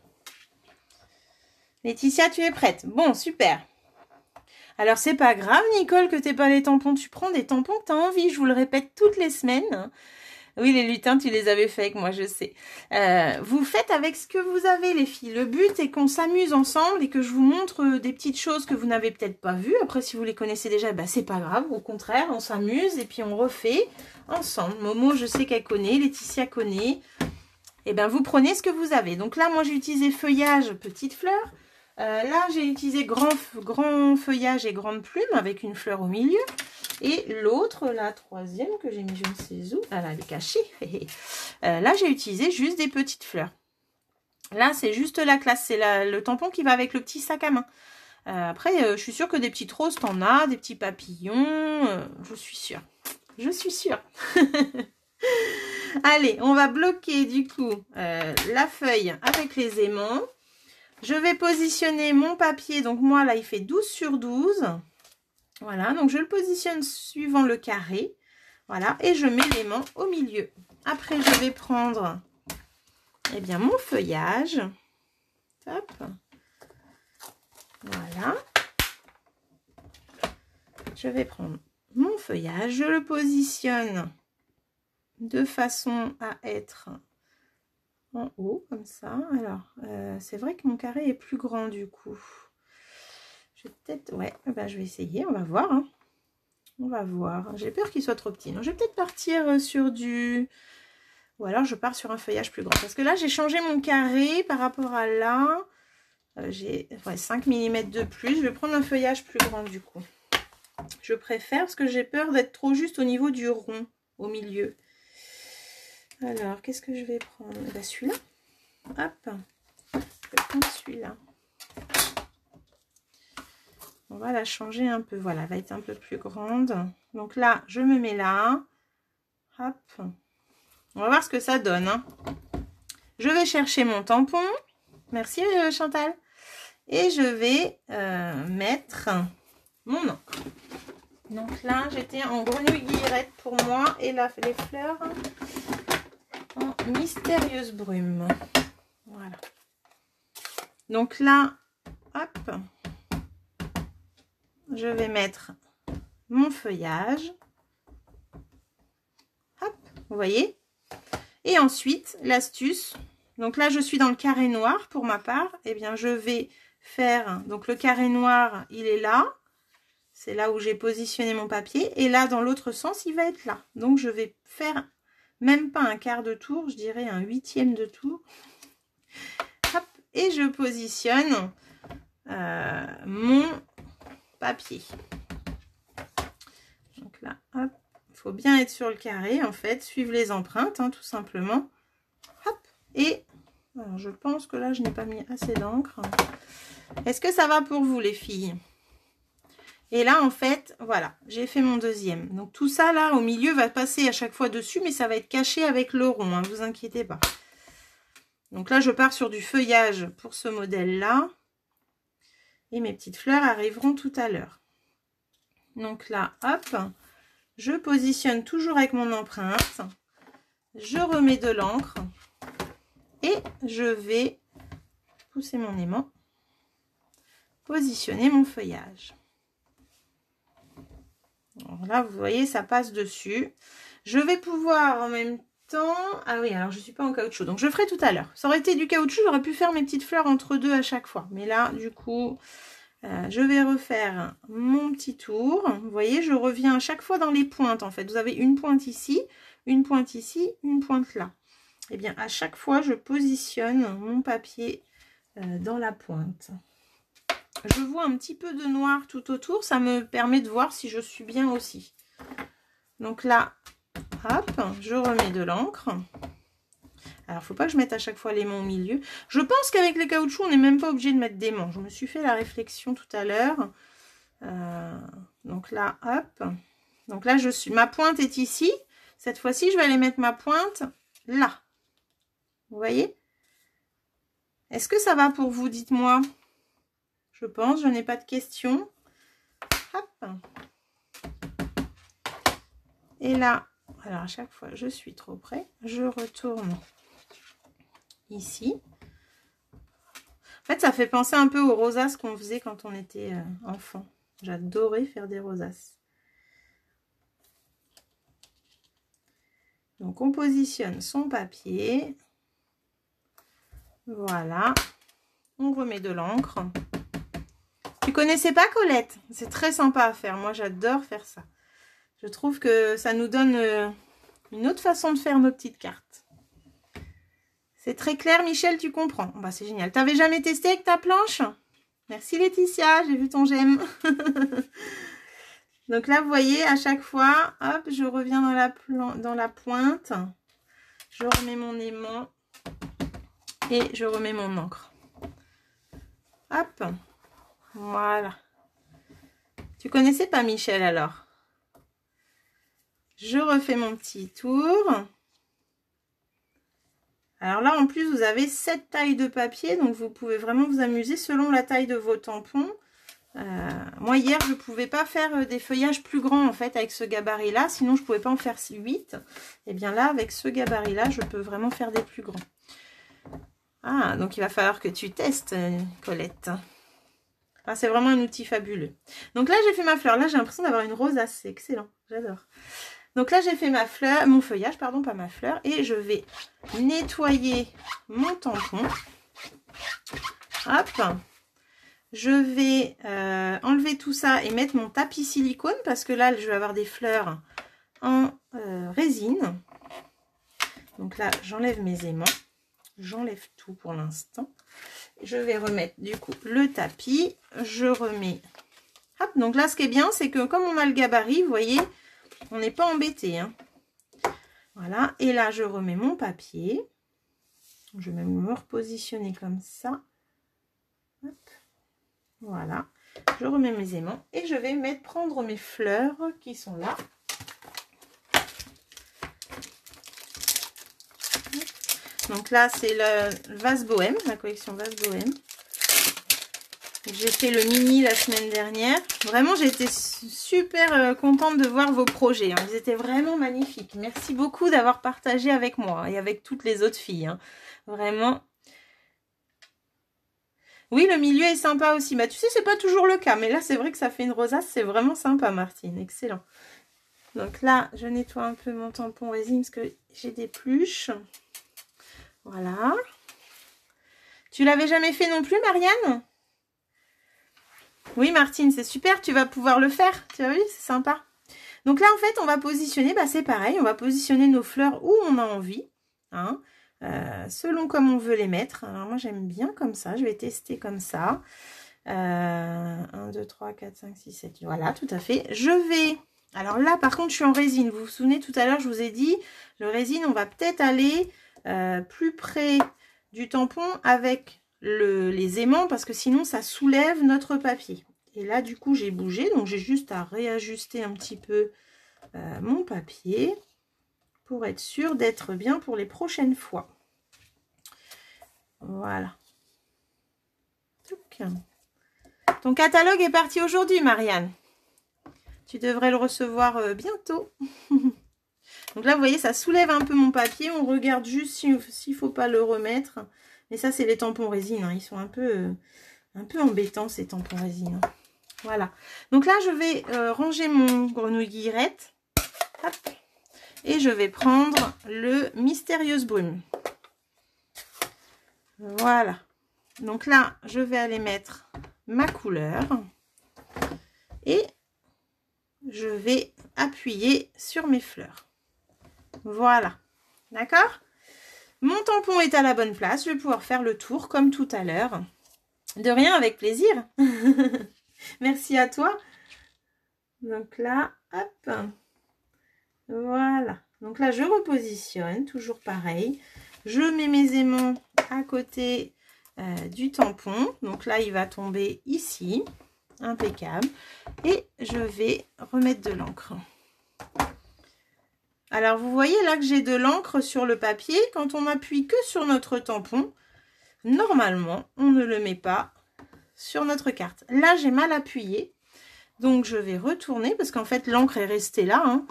Laetitia, tu es prête? Bon, super. Alors c'est pas grave Nicole que t'aies pas les tampons, tu prends des tampons que tu as envie, je vous le répète toutes les semaines. Oui, les lutins, tu les avais fait avec moi, je sais. Vous faites avec ce que vous avez, les filles. Le but est qu'on s'amuse ensemble et que je vous montre des petites choses que vous n'avez peut-être pas vues. Après, si vous les connaissez déjà, bah, c'est pas grave. Au contraire, on s'amuse et puis on refait ensemble. Momo, je sais qu'elle connaît. Laetitia connaît. Et bien, vous prenez ce que vous avez. Donc là, moi, j'ai utilisé feuillage, petite fleur. Là, j'ai utilisé grand feuillage et grande plume avec une fleur au milieu. Et l'autre, la troisième que j'ai mis je ne sais où, elle est cachée. Là, j'ai utilisé juste des petites fleurs. Là, c'est juste la classe. C'est le tampon qui va avec le petit sac à main. Après, je suis sûre que des petites roses, t'en as, des petits papillons. Je suis sûre. Je suis sûre. Allez, on va bloquer du coup la feuille avec les aimants. Je vais positionner mon papier. Donc moi, là, il fait 12 sur 12. Voilà, donc je le positionne suivant le carré. Voilà, et je mets l'aimant au milieu. Après, je vais prendre bien, mon feuillage. Hop. Voilà. Je vais prendre mon feuillage. Je le positionne de façon à être en haut, comme ça. Alors, c'est vrai que mon carré est plus grand du coup. Je vais peut-être... Ouais, ben, je vais essayer, on va voir. Hein. On va voir. J'ai peur qu'il soit trop petit. Donc, je vais peut-être partir sur du... Ou alors, je pars sur un feuillage plus grand. Parce que là, j'ai changé mon carré par rapport à là. J'ai 5 mm de plus. Je vais prendre un feuillage plus grand du coup. Je préfère parce que j'ai peur d'être trop juste au niveau du rond, au milieu. Alors, qu'est-ce que je vais prendre? Ben, celui-là. Hop. Je vais prendre celui-là. On va la changer un peu. Voilà, elle va être un peu plus grande. Donc là, je me mets là. Hop. On va voir ce que ça donne. Hein. Je vais chercher mon tampon. Merci Chantal. Et je vais mettre mon encre. Donc là, j'étais en grenouille guillerette pour moi. Et là, les fleurs en mystérieuse brume. Voilà. Donc là, hop. Je vais mettre mon feuillage. Hop, vous voyez? Et ensuite, l'astuce. Donc là, je suis dans le carré noir pour ma part. Eh bien, je vais faire, donc le carré noir, il est là. C'est là où j'ai positionné mon papier. Et là, dans l'autre sens, il va être là. Donc, je vais faire même pas un quart de tour, je dirais un 1/8 de tour. Hop, et je positionne mon papier. Donc là, hop, il faut bien être sur le carré, en fait. Suivre les empreintes, hein, tout simplement. Hop, et alors, je pense que là, je n'ai pas mis assez d'encre. Est-ce que ça va pour vous, les filles? Et là, en fait, voilà, j'ai fait mon deuxième. Donc, tout ça, là, au milieu, va passer à chaque fois dessus, mais ça va être caché avec le rond, hein, ne vous inquiétez pas. Donc là, je pars sur du feuillage pour ce modèle-là. Et mes petites fleurs arriveront tout à l'heure. Donc là, hop, je positionne toujours avec mon empreinte. Je remets de l'encre. Et je vais pousser mon aimant. Positionner mon feuillage. Alors là, vous voyez, ça passe dessus. Je vais pouvoir en même temps... Ah oui, alors je ne suis pas en caoutchouc, donc je ferai tout à l'heure. Ça aurait été du caoutchouc, j'aurais pu faire mes petites fleurs entre deux à chaque fois. Mais là, du coup, je vais refaire mon petit tour. Vous voyez, je reviens à chaque fois dans les pointes, en fait. Vous avez une pointe ici, une pointe ici, une pointe là. Et bien, à chaque fois, je positionne mon papier dans la pointe. Je vois un petit peu de noir tout autour, ça me permet de voir si je suis bien aussi. Donc là, hop, je remets de l'encre. Alors, il ne faut pas que je mette à chaque fois l'aimant au milieu. Je pense qu'avec les caoutchoucs, on n'est même pas obligé de mettre d'aimant. Je me suis fait la réflexion tout à l'heure. Donc là, hop. Donc là, ma pointe est ici. Cette fois-ci, je vais aller mettre ma pointe là. Vous voyez? Est-ce que ça va pour vous? Dites-moi. Je pense, je n'ai pas de questions. Hop. Et là, alors à chaque fois, je suis trop près. Je retourne ici. En fait, ça fait penser un peu aux rosaces qu'on faisait quand on était enfant. J'adorais faire des rosaces. Donc, on positionne son papier. Voilà. On remet de l'encre. Tu connaissais pas, Colette? C'est très sympa à faire. Moi, j'adore faire ça. Je trouve que ça nous donne une autre façon de faire nos petites cartes. C'est très clair, Michel, tu comprends. Bah, c'est génial. T'avais jamais testé avec ta planche? Merci, Laetitia. J'ai vu ton j'aime. Donc là, vous voyez, à chaque fois, hop, je reviens dans la pointe. Je remets mon aimant. Et je remets mon encre. Hop. Voilà. Tu connaissais pas Michel alors? Je refais mon petit tour. Alors là, en plus, vous avez 7 tailles de papier. Donc, vous pouvez vraiment vous amuser selon la taille de vos tampons. Moi, hier, je ne pouvais pas faire des feuillages plus grands, en fait, avec ce gabarit-là. Sinon, je ne pouvais pas en faire 8. Et bien là, avec ce gabarit-là, je peux vraiment faire des plus grands. Ah, donc il va falloir que tu testes, Colette. Ah, c'est vraiment un outil fabuleux. Donc là, j'ai fait ma fleur. Là, j'ai l'impression d'avoir une rosace. C'est excellent. J'adore. Donc là, j'ai fait ma fleur, mon feuillage, pardon, pas ma fleur. Et je vais nettoyer mon tampon. Hop. Je vais enlever tout ça et mettre mon tapis silicone parce que là, je vais avoir des fleurs en résine. Donc là, j'enlève mes aimants. J'enlève tout pour l'instant. Je vais remettre du coup le tapis. Je remets. Hop, donc là, ce qui est bien, c'est que comme on a le gabarit, vous voyez, on n'est pas embêté. Hein. Voilà. Et là, je remets mon papier. Je vais me repositionner comme ça. Hop. Voilà. Je remets mes aimants et je vais prendre mes fleurs qui sont là. Donc là, c'est le vase bohème, la collection vase bohème. J'ai fait le mini la semaine dernière. Vraiment, j'ai été super contente de voir vos projets. Hein. Ils étaient vraiment magnifiques. Merci beaucoup d'avoir partagé avec moi et avec toutes les autres filles. Hein. Vraiment. Oui, le milieu est sympa aussi. Bah, tu sais, c'est pas toujours le cas. Mais là, c'est vrai que ça fait une rosace. C'est vraiment sympa, Martine. Excellent. Donc là, je nettoie un peu mon tampon résine parce que j'ai des pluches. Voilà. Tu l'avais jamais fait non plus, Marianne? Oui, Martine, c'est super, tu vas pouvoir le faire. Tu as vu, c'est sympa. Donc là, en fait, on va positionner, bah, c'est pareil, on va positionner nos fleurs où on a envie, hein, selon comme on veut les mettre. Alors moi, j'aime bien comme ça, je vais tester comme ça. 1, 2, 3, 4, 5, 6, 7, voilà, tout à fait. Je vais, alors là, par contre, je suis en résine. Vous vous souvenez, tout à l'heure, je vous ai dit, le résine, on va peut-être aller plus près du tampon avec les aimants, parce que sinon, ça soulève notre papier. Et là, du coup, j'ai bougé, donc j'ai juste à réajuster un petit peu mon papier pour être sûr d'être bien pour les prochaines fois. Voilà. Ton catalogue est parti aujourd'hui, Marianne. Tu devrais le recevoir bientôt. Donc là, vous voyez, ça soulève un peu mon papier. On regarde juste s'il ne faut pas le remettre. Mais ça, c'est les tampons résine, hein. Ils sont un peu embêtants, ces tampons résine. Voilà. Donc là, je vais ranger mon grenouille guillerette. Hop. Et je vais prendre le Mystérieuse Brume. Voilà. Donc là, je vais aller mettre ma couleur. Et je vais appuyer sur mes fleurs. Voilà. D'accord? Mon tampon est à la bonne place. Je vais pouvoir faire le tour comme tout à l'heure. De rien, avec plaisir. Merci à toi. Donc là, hop. Voilà. Donc là, je repositionne. Toujours pareil. Je mets mes aimants à côté du tampon. Donc là, il va tomber ici. Impeccable. Et je vais remettre de l'encre. Alors, vous voyez là que j'ai de l'encre sur le papier. Quand on n'appuie que sur notre tampon, normalement, on ne le met pas sur notre carte. Là, j'ai mal appuyé. Donc, je vais retourner parce qu'en fait, l'encre est restée là, hein.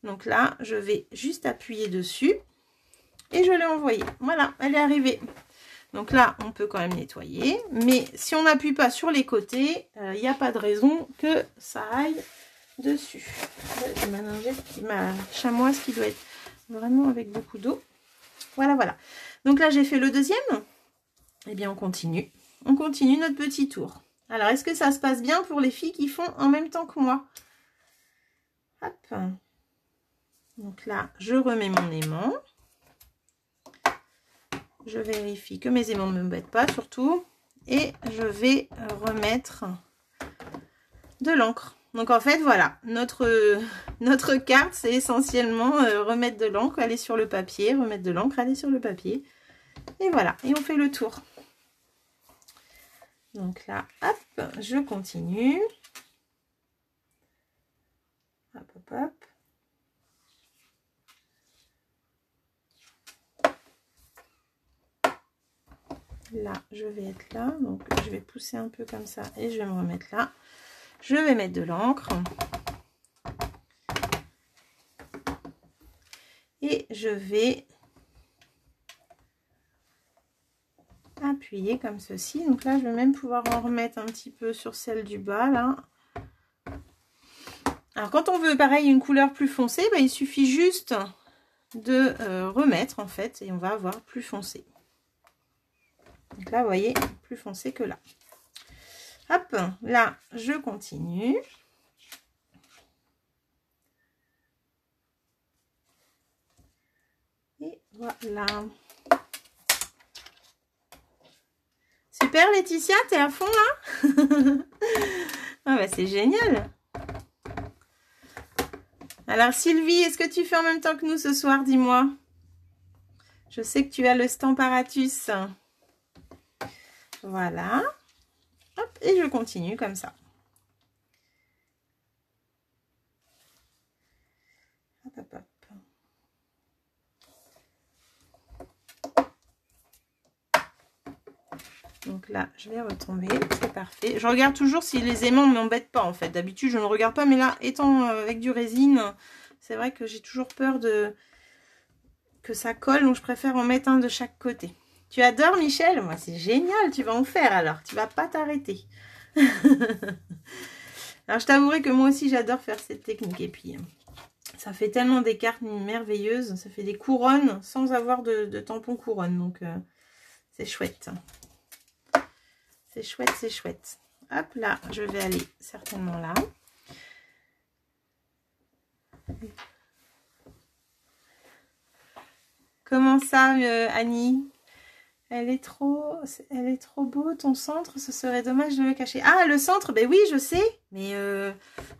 Donc là, je vais juste appuyer dessus et je l'ai envoyée. Voilà, elle est arrivée. Donc là, on peut quand même nettoyer. Mais si on n'appuie pas sur les côtés, il n'y a pas de raison que ça aille dessus. J'ai ma lingette, ma chamoise qui doit être vraiment avec beaucoup d'eau. Voilà, voilà. Donc là, j'ai fait le deuxième. Eh bien, on continue. On continue notre petit tour. Alors, est-ce que ça se passe bien pour les filles qui font en même temps que moi? Hop. Donc là, je remets mon aimant. Je vérifie que mes aimants ne m'embêtent pas, surtout. Et je vais remettre de l'encre. Donc en fait, voilà, notre carte, c'est essentiellement remettre de l'encre, aller sur le papier, remettre de l'encre, aller sur le papier. Et voilà, et on fait le tour. Donc là, hop, je continue. Hop, hop, hop. Là, je vais être là, donc je vais pousser un peu comme ça et je vais me remettre là. Je vais mettre de l'encre. Et je vais appuyer comme ceci. Donc là, je vais même pouvoir en remettre un petit peu sur celle du bas, là. Alors, quand on veut, pareil, une couleur plus foncée, bah, il suffit juste de remettre, en fait, et on va avoir plus foncé. Donc là, vous voyez, plus foncé que là. Hop, là, je continue. Et voilà. Super, Laetitia, t'es à fond, là? Ah bah, c'est génial. Alors, Sylvie, est-ce que tu fais en même temps que nous ce soir? Dis-moi. Je sais que tu as le Stamparatus. Voilà. Hop, et je continue comme ça. Hop, hop, hop. Donc là, je vais retomber. C'est parfait. Je regarde toujours si les aimants ne m'embêtent pas, en fait. D'habitude, je ne regarde pas. Mais là, étant avec du résine, c'est vrai que j'ai toujours peur que ça colle. Donc, je préfère en mettre un de chaque côté. Tu adores, Michel? Moi, c'est génial. Tu vas en faire, alors. Tu vas pas t'arrêter. Alors, je t'avouerai que moi aussi, j'adore faire cette technique. Et puis, ça fait tellement des cartes merveilleuses. Ça fait des couronnes sans avoir de tampon couronne. Donc, c'est chouette. C'est chouette, c'est chouette. hop là, je vais aller certainement là. Comment ça, Annie? Elle est trop beau, ton centre, ce serait dommage de le cacher. Ah, le centre, ben oui, je sais, mais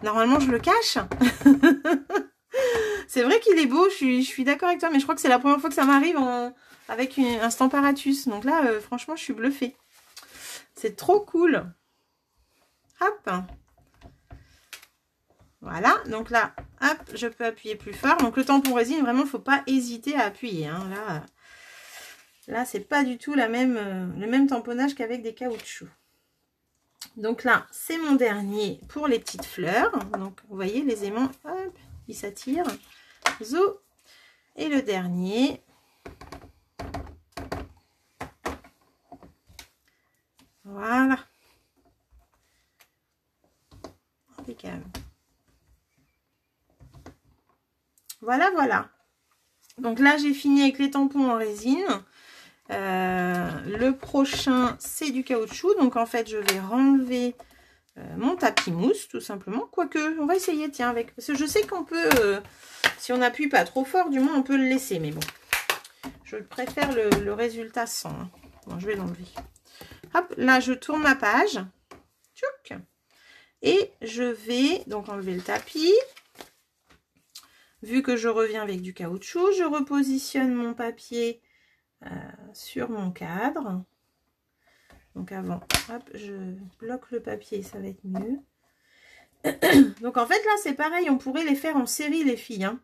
normalement, je le cache. C'est vrai qu'il est beau, je suis d'accord avec toi, mais je crois que c'est la première fois que ça m'arrive avec un Stamparatus. Donc là, franchement, je suis bluffée. C'est trop cool. Hop. Voilà, donc là, hop, je peux appuyer plus fort. Donc le tampon résine, vraiment, il ne faut pas hésiter à appuyer. Hein. Là c'est pas du tout le même tamponnage qu'avec des caoutchoucs. Donc là, c'est mon dernier pour les petites fleurs. Donc, vous voyez, les aimants, hop, ils s'attirent. Zou. Et le dernier. Voilà. Impeccable. Voilà, voilà. Donc là, j'ai fini avec les tampons en résine. Le prochain, c'est du caoutchouc. Donc, en fait, je vais renlever mon tapis mousse, tout simplement. Quoique, on va essayer, tiens, avec... Parce que je sais qu'on peut, si on n'appuie pas trop fort, du moins, on peut le laisser. Mais bon, je préfère le résultat sans. Hein. Bon, je vais l'enlever. Hop, là, je tourne ma page. Tchouk. Et je vais donc enlever le tapis. Vu que je reviens avec du caoutchouc, je repositionne mon papier sur mon cadre. Donc avant, hop, je bloque le papier, ça va être mieux. Donc en fait là c'est pareil, on pourrait les faire en série les filles. Hein.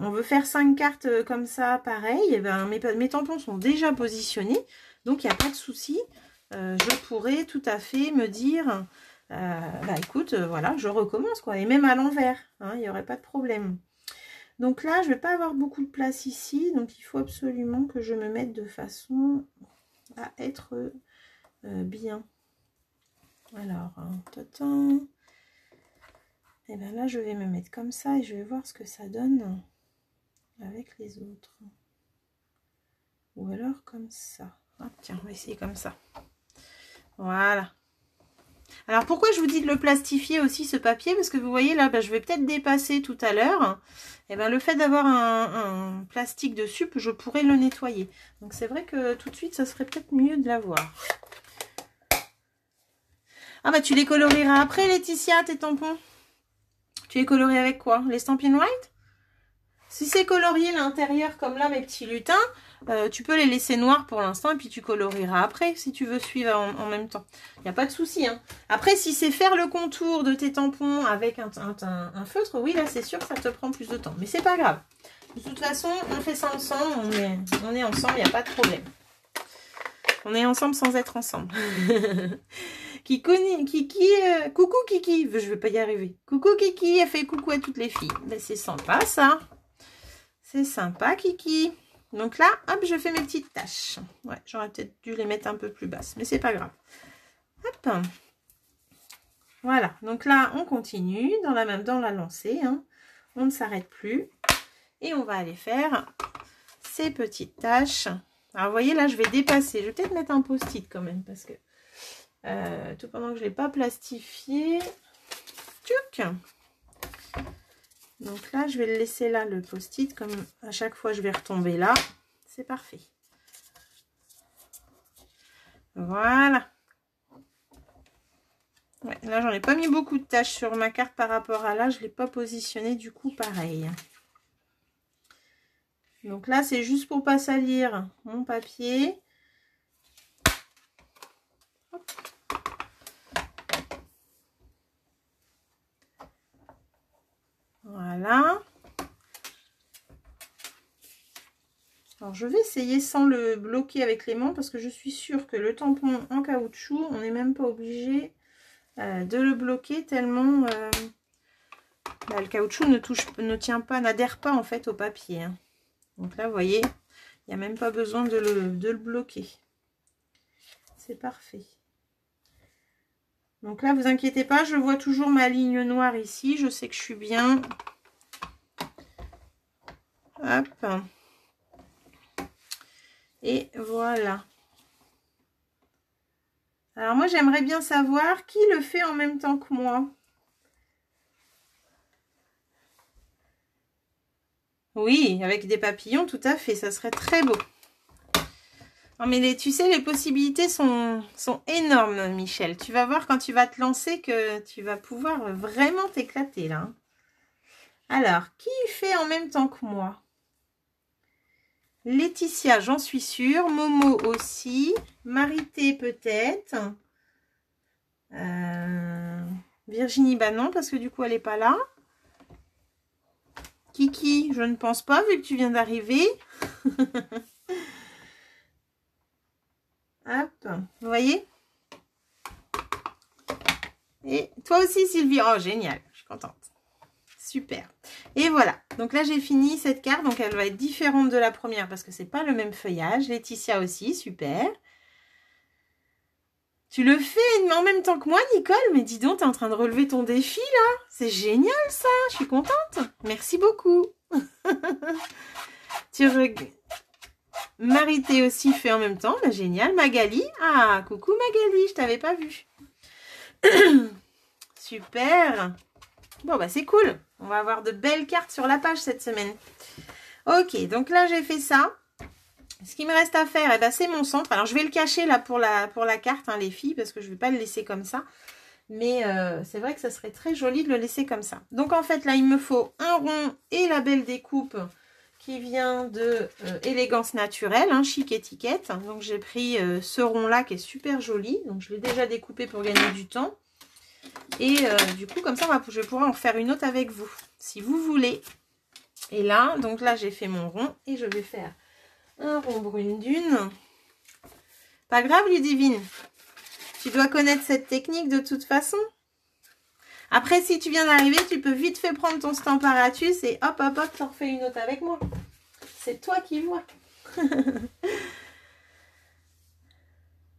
On veut faire 5 cartes comme ça, pareil. Et ben, mes tampons sont déjà positionnés, donc il n'y a pas de souci. Je pourrais tout à fait me dire, bah écoute, voilà, je recommence quoi. Et même à l'envers, hein, il n'y aurait pas de problème. Donc là, je ne vais pas avoir beaucoup de place ici, donc il faut absolument que je me mette de façon à être bien. Alors, et bien là, je vais me mettre comme ça et je vais voir ce que ça donne avec les autres. Ou alors comme ça. Ah, tiens, on va essayer comme ça. Voilà. Alors, pourquoi je vous dis de le plastifier aussi, ce papier? Parce que vous voyez là, je vais peut-être dépasser tout à l'heure. Et ben, le fait d'avoir un plastique dessus, je pourrais le nettoyer. Donc, c'est vrai que tout de suite, ça serait peut-être mieux de l'avoir. Ah bah, tu les colorieras après, Laetitia, tes tampons? Tu les colories avec quoi? Les Stampin' White? Si c'est colorié l'intérieur comme là, mes petits lutins, tu peux les laisser noirs pour l'instant et puis tu colorieras après si tu veux suivre en même temps. Il n'y a pas de souci. Hein. Après, si c'est faire le contour de tes tampons avec un feutre, oui, là, c'est sûr que ça te prend plus de temps. Mais c'est pas grave. De toute façon, on fait ça ensemble. On est ensemble, il n'y a pas de problème. On est ensemble sans être ensemble. Coucou Kiki. Je vais pas y arriver. Coucou Kiki, elle fait coucou à toutes les filles. Ben, c'est sympa ça. C'est sympa, Kiki. Donc là, hop, je fais mes petites taches. Ouais, j'aurais peut-être dû les mettre un peu plus basses, mais c'est pas grave. Hop. Voilà. Donc là, on continue dans la lancée. Hein. On ne s'arrête plus. Et on va aller faire ces petites taches. Alors, vous voyez, là, je vais dépasser. Je vais peut-être mettre un post-it quand même, parce que tout pendant que je ne l'ai pas plastifié. Tchouk. Donc là, je vais le laisser là, le post-it, comme à chaque fois, je vais retomber là. C'est parfait. Voilà. Ouais, là, j'en ai pas mis beaucoup de taches sur ma carte par rapport à là. Je ne l'ai pas positionné du coup pareil. Donc là, c'est juste pour pas salir mon papier. Hop. Voilà. Alors, je vais essayer sans le bloquer avec les mains parce que je suis sûre que le tampon en caoutchouc, on n'est même pas obligé de le bloquer tellement le caoutchouc ne tient pas, n'adhère pas en fait au papier. Hein. Donc là, vous voyez, il n'y a même pas besoin de le bloquer. C'est parfait. Donc là, vous inquiétez pas, je vois toujours ma ligne noire ici. Je sais que je suis bien. Hop. Et voilà. Alors moi, j'aimerais bien savoir qui le fait en même temps que moi. Oui, avec des papillons, tout à fait, ça serait très beau. Non mais tu sais, les possibilités sont énormes, Michel. Tu vas voir quand tu vas te lancer que tu vas pouvoir vraiment t'éclater là. Alors, qui fait en même temps que moi? Laetitia, j'en suis sûre. Momo aussi. Marité peut-être. Virginie, bah non, parce que du coup, elle n'est pas là. Kiki, je ne pense pas, vu que tu viens d'arriver. Hop, vous voyez? Et toi aussi, Sylvie. Oh, génial, je suis contente. Super. Et voilà. Donc là, j'ai fini cette carte. Donc, elle va être différente de la première parce que c'est pas le même feuillage. Laetitia aussi, super. Tu le fais en même temps que moi, Nicole? Mais dis donc, tu es en train de relever ton défi, là. C'est génial, ça. Je suis contente. Merci beaucoup. Marité aussi fait en même temps. Bah, génial. Magali. Ah, coucou Magali, je t'avais pas vu. Super. Bon, bah c'est cool. On va avoir de belles cartes sur la page cette semaine. Ok, donc là, j'ai fait ça. Ce qui me reste à faire, eh ben, c'est mon centre. Alors, je vais le cacher là pour la carte, hein, les filles, parce que je ne vais pas le laisser comme ça. Mais c'est vrai que ça serait très joli de le laisser comme ça. Donc, en fait, là, il me faut un rond et la belle découpe qui vient de Élégance Naturelle, hein, chic étiquette. Donc, j'ai pris ce rond-là qui est super joli. Donc, je l'ai déjà découpé pour gagner du temps. Et du coup, comme ça, je vais pouvoir en faire une autre avec vous, si vous voulez. Et là, donc là, j'ai fait mon rond et je vais faire un rond brune dune. Pas grave, Ludivine. Tu dois connaître cette technique de toute façon. Après, si tu viens d'arriver, tu peux vite fait prendre ton Stamparatus et hop, hop, hop, t'en refais une autre avec moi. C'est toi qui vois.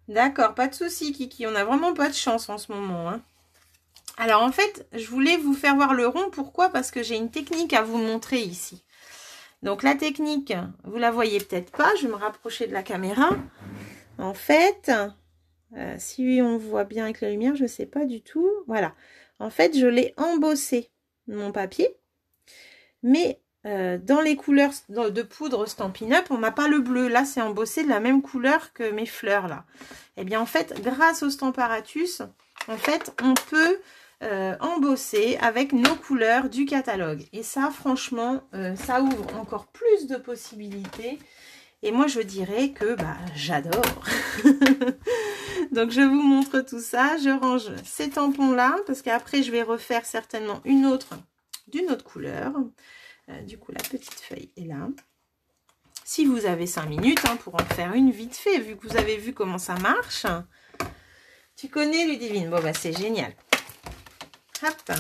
D'accord, pas de souci, Kiki. On n'a vraiment pas de chance en ce moment, hein. Alors, en fait, je voulais vous faire voir le rond. Pourquoi? Parce que j'ai une technique à vous montrer ici. Donc, la technique, vous la voyez peut-être pas. Je vais me rapprocher de la caméra. En fait, si on voit bien avec la lumière, je ne sais pas du tout. Voilà. En fait, je l'ai embossé, mon papier. Mais dans les couleurs de poudre Stampin' Up, on n'a pas le bleu. Là, c'est embossé de la même couleur que mes fleurs, là. Eh bien, en fait, grâce au Stamparatus, en fait, on peut embosser avec nos couleurs du catalogue. Et ça, franchement, ça ouvre encore plus de possibilités. Et moi, je dirais que bah, j'adore. Donc, je vous montre tout ça. Je range ces tampons-là parce qu'après, je vais refaire certainement une autre d'une autre couleur. Du coup, la petite feuille est là. Si vous avez 5 minutes hein, pour en faire une vite fait, vu que vous avez vu comment ça marche. Tu connais, Ludivine? Bon, bah, c'est génial. Hop.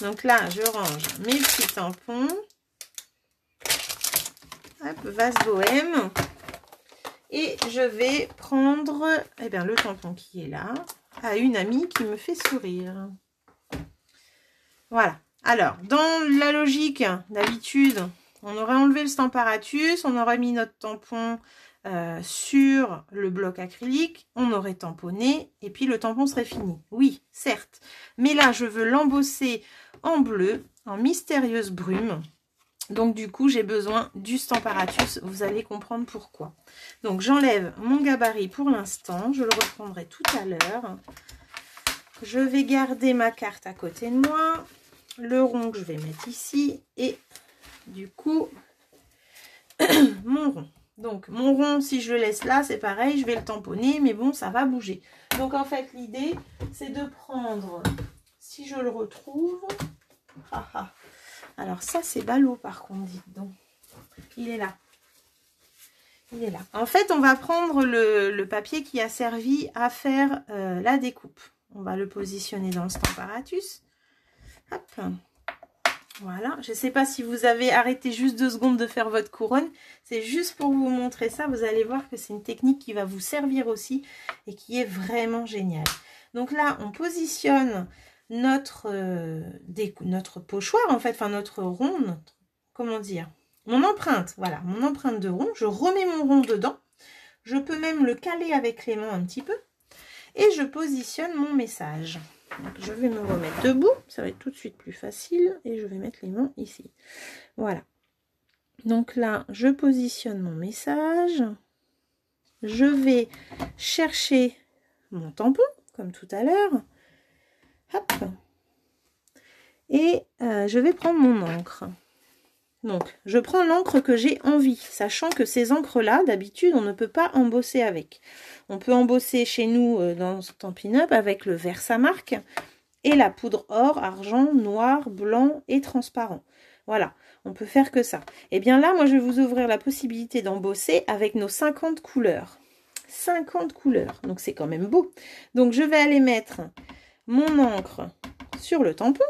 Donc là, je range mes petits tampons. Hop, vase bohème. Et je vais prendre eh bien, le tampon qui est là à une amie qui me fait sourire. Voilà. Alors, dans la logique, d'habitude, on aurait enlevé le Stamparatus, on aurait mis notre tampon sur le bloc acrylique, on aurait tamponné et puis le tampon serait fini. Oui, certes. Mais là, je veux l'embosser en bleu, en mystérieuse brume. Donc, du coup, j'ai besoin du Stamparatus. Vous allez comprendre pourquoi. Donc, j'enlève mon gabarit pour l'instant. Je le reprendrai tout à l'heure. Je vais garder ma carte à côté de moi. Le rond que je vais mettre ici. Et du coup, mon rond. Donc, mon rond, si je le laisse là, c'est pareil. Je vais le tamponner, mais bon, ça va bouger. Donc, en fait, l'idée, c'est de prendre, si je le retrouve... Alors ça, c'est ballot par contre, dites donc. Il est là. Il est là. En fait, on va prendre le papier qui a servi à faire la découpe. On va le positionner dans le Stamparatus. Hop. Voilà. Je ne sais pas si vous avez arrêté juste 2 secondes de faire votre couronne. C'est juste pour vous montrer ça. Vous allez voir que c'est une technique qui va vous servir aussi et qui est vraiment géniale. Donc là, on positionne notre pochoir, en fait, enfin notre rond, comment dire, mon empreinte, voilà, mon empreinte de rond. Je remets mon rond dedans. Je peux même le caler avec les mains un petit peu. et je positionne mon message. Donc, je vais me remettre debout, ça va être tout de suite plus facile et je vais mettre les mains ici. Voilà. Donc là, je positionne mon message. Je vais chercher mon tampon, comme tout à l'heure. Hop. Et je vais prendre mon encre. Donc, je prends l'encre que j'ai envie, sachant que ces encres-là, d'habitude, on ne peut pas embosser avec. On peut embosser chez nous dans Stampin' Up avec le Versamark et la poudre or, argent, noir, blanc et transparent. Voilà, on peut faire que ça. Et bien là, moi, je vais vous ouvrir la possibilité d'embosser avec nos 50 couleurs. 50 couleurs, donc c'est quand même beau. Donc, je vais aller mettre mon encre sur le tampon,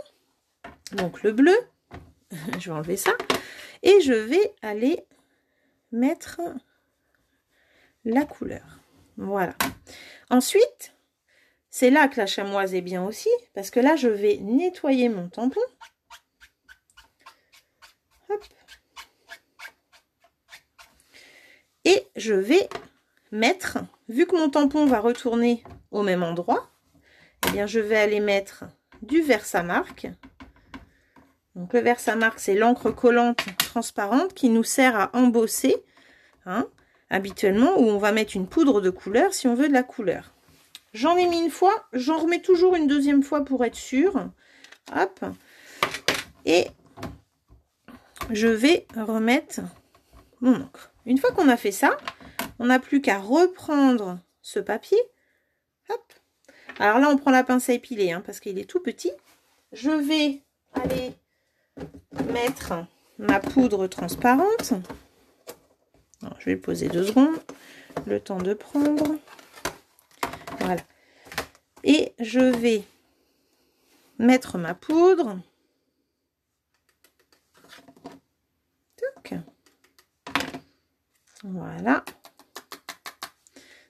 donc le bleu. Je vais enlever ça. Et je vais aller mettre la couleur. Voilà. Ensuite, c'est là que la chamoise est bien aussi, parce que là, je vais nettoyer mon tampon. Hop. Et je vais mettre, vu que mon tampon va retourner au même endroit, eh bien, je vais aller mettre du Versamark. Donc, le Versamark, c'est l'encre collante transparente qui nous sert à embosser, hein, habituellement, où on va mettre une poudre de couleur si on veut de la couleur. J'en ai mis une fois, j'en remets toujours une deuxième fois pour être sûre. Hop. Et je vais remettre mon encre. Une fois qu'on a fait ça, on n'a plus qu'à reprendre ce papier. Hop. Alors là, on prend la pince à épiler, hein, parce qu'il est tout petit. Je vais aller mettre ma poudre transparente. Alors, je vais le poser 2 secondes, le temps de prendre. Voilà. Et je vais mettre ma poudre. Toc. Voilà.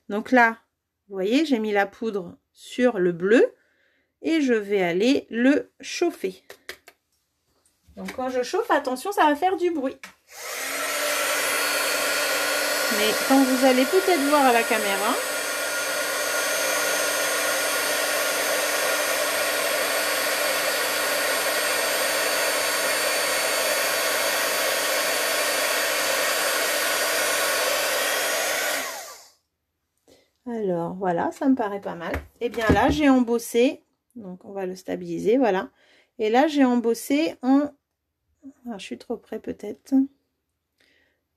Donc là, vous voyez, j'ai mis la poudre sur le bleu et je vais aller le chauffer. Donc quand je chauffe, attention, ça va faire du bruit. Mais quand vous allez peut-être voir à la caméra, alors voilà, ça me paraît pas mal. Et bien là, j'ai embossé, donc on va le stabiliser, voilà. Et là, j'ai embossé en... Ah, je suis trop près peut-être.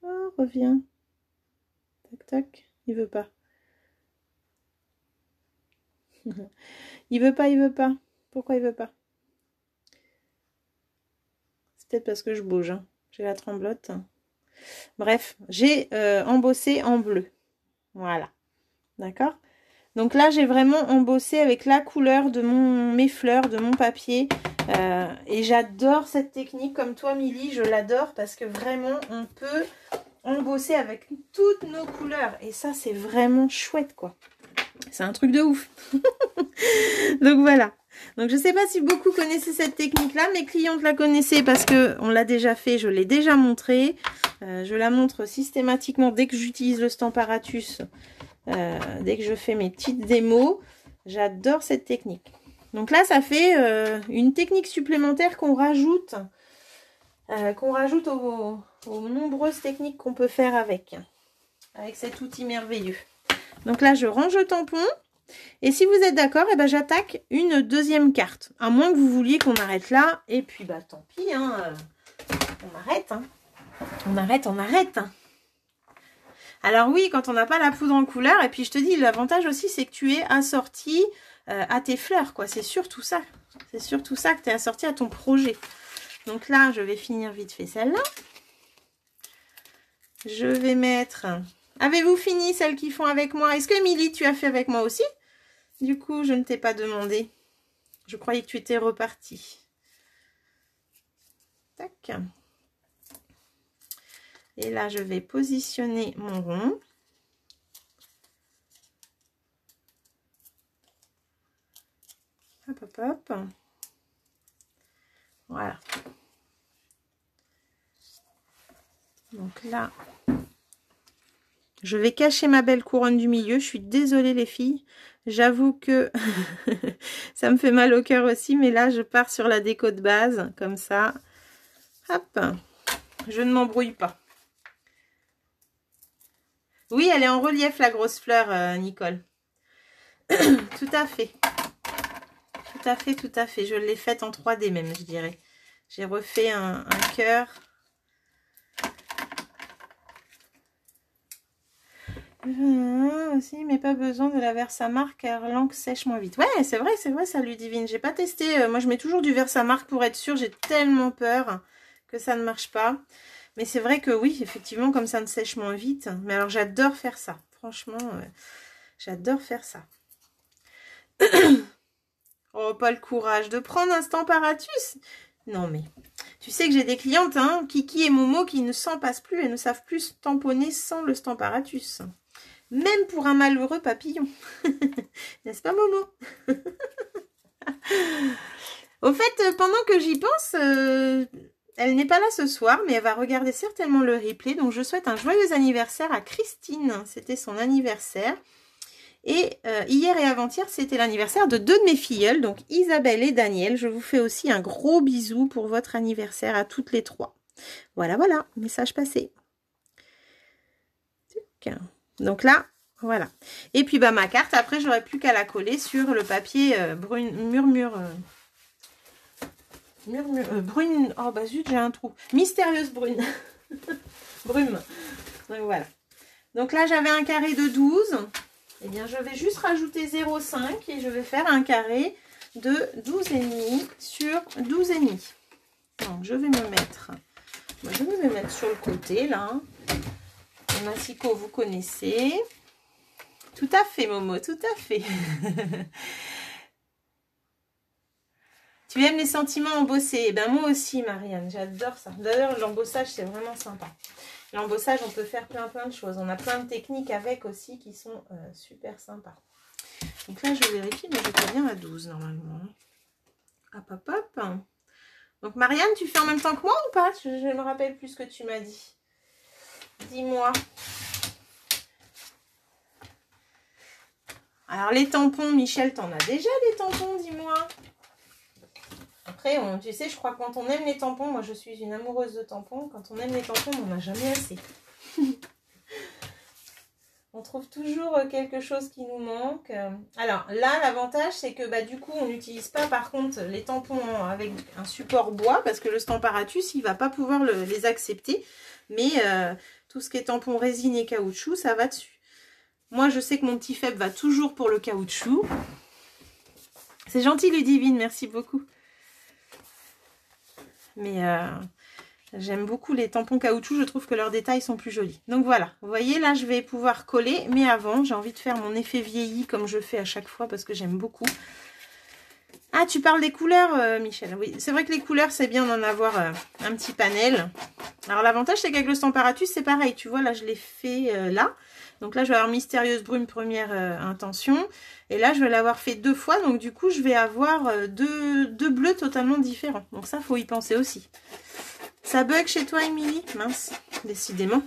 Ah, reviens. Tac, tac. Il veut pas. Il veut pas, il veut pas. Pourquoi il veut pas? C'est peut-être parce que je bouge. Hein. J'ai la tremblote. Bref, j'ai embossé en bleu. Voilà. D'accord? Donc là, j'ai vraiment embossé avec la couleur de mes fleurs, de mon papier. Et j'adore cette technique. Comme toi, Milly, je l'adore parce que vraiment, on peut embosser avec toutes nos couleurs. Et ça, c'est vraiment chouette, quoi. C'est un truc de ouf. Donc voilà. Donc je ne sais pas si beaucoup connaissaient cette technique-là. Mes clientes la connaissaient parce qu'on l'a déjà fait, je l'ai déjà montré. Je la montre systématiquement dès que j'utilise le Stamparatus. Dès que je fais mes petites démos. J'adore cette technique. Donc là, ça fait une technique supplémentaire qu'on rajoute aux nombreuses techniques qu'on peut faire avec cet outil merveilleux. Donc là, je range le tampon. Et si vous êtes d'accord, eh ben, j'attaque une deuxième carte. À moins que vous vouliez qu'on arrête là. Et puis, bah tant pis. Hein, on arrête. Hein. On arrête, on arrête. Hein. Alors oui, quand on n'a pas la poudre en couleur. Et puis, je te dis, l'avantage aussi, c'est que tu es assorti à tes fleurs. Quoi. C'est surtout ça. C'est surtout ça que tu es assorti à ton projet. Donc là, je vais finir vite fait celle-là. Je vais mettre... Avez-vous fini celles qui font avec moi? Est-ce que Milly, tu as fait avec moi aussi? Du coup, je ne t'ai pas demandé. Je croyais que tu étais repartie. Tac. Et là, je vais positionner mon rond. Hop, hop, hop. Voilà. Donc là, Je vais cacher ma belle couronne du milieu. Je suis désolée les filles. J'avoue que ça me fait mal au cœur aussi. Mais là, je pars sur la déco de base. Comme ça. Hop. Je ne m'embrouille pas. Oui, elle est en relief, la grosse fleur, Nicole. Tout à fait. Tout à fait, tout à fait. Je l'ai faite en 3D même, je dirais. J'ai refait un cœur. Aussi, mais pas besoin de la Versamark car l'encre sèche moins vite. Ouais, c'est vrai, ça, Ludivine. J'ai pas testé. Moi, je mets toujours du Versamark pour être sûre. J'ai tellement peur que ça ne marche pas. Mais c'est vrai que oui, effectivement, comme ça ne sèche moins vite. Mais alors, j'adore faire ça. Franchement, j'adore faire ça. Oh, pas le courage de prendre un Stamparatus. Non, mais tu sais que j'ai des clientes, hein, Kiki et Momo, qui ne s'en passent plus et ne savent plus tamponner sans le Stamparatus. Même pour un malheureux papillon. N'est-ce pas, Momo? Au fait, pendant que j'y pense, elle n'est pas là ce soir, mais elle va regarder certainement le replay. Donc, je souhaite un joyeux anniversaire à Christine. C'était son anniversaire. Et hier et avant-hier, c'était l'anniversaire de 2 de mes filleules, donc Isabelle et Daniel. Je vous fais aussi un gros bisou pour votre anniversaire à toutes les 3. Voilà, voilà, message passé. Donc là, voilà. Et puis, bah, ma carte, après, j'aurais plus qu'à la coller sur le papier brune. Oh, bah zut, j'ai un trou. Mystérieuse brune. Brume. Donc, voilà. Donc là, j'avais un carré de 12. Eh bien, je vais juste rajouter 0,5 et je vais faire un carré de 12,5 sur 12,5. Donc, je vais me mettre sur le côté, là. Le massicot, vous connaissez. Tout à fait, Momo, tout à fait. Tu aimes les sentiments embossés? Eh bien, moi aussi, Marianne, j'adore ça. D'ailleurs, l'embossage, c'est vraiment sympa. L'embossage, on peut faire plein de choses. On a plein de techniques avec aussi qui sont super sympas. Donc là, je vérifie, mais j'étais bien à 12 normalement. Hop, hop, hop. Donc Marianne, tu fais en même temps que moi ou pas? Je me rappelle plus ce que tu m'as dit. Dis-moi. Alors les tampons, Michel, t'en as déjà des tampons, dis-moi. Après, tu sais, je crois que quand on aime les tampons, moi je suis une amoureuse de tampons, quand on aime les tampons, on n'en a jamais assez. On trouve toujours quelque chose qui nous manque. Alors là, l'avantage, c'est que bah, du coup, on n'utilise pas par contre les tampons avec un support bois, parce que le Stamparatus, il ne va pas pouvoir les accepter. Mais tout ce qui est tampon résine et caoutchouc, ça va dessus. Moi, je sais que mon petit Feb va toujours pour le caoutchouc. C'est gentil, Ludivine, merci beaucoup. Mais j'aime beaucoup les tampons caoutchouc, je trouve que leurs détails sont plus jolis. Donc voilà, vous voyez, là, je vais pouvoir coller. Mais avant, j'ai envie de faire mon effet vieilli comme je fais à chaque fois parce que j'aime beaucoup. Ah, tu parles des couleurs, Michel. Oui, c'est vrai que les couleurs, c'est bien d'en avoir un petit panel. Alors, l'avantage, c'est qu'avec le Stamparatus, c'est pareil. Tu vois, là, je l'ai fait là. Donc là, je vais avoir Mystérieuse Brume première intention. Et là, je vais l'avoir fait 2 fois. Donc du coup, je vais avoir deux bleus totalement différents. Donc ça, il faut y penser aussi. Ça bug chez toi, Émilie? Mince, décidément.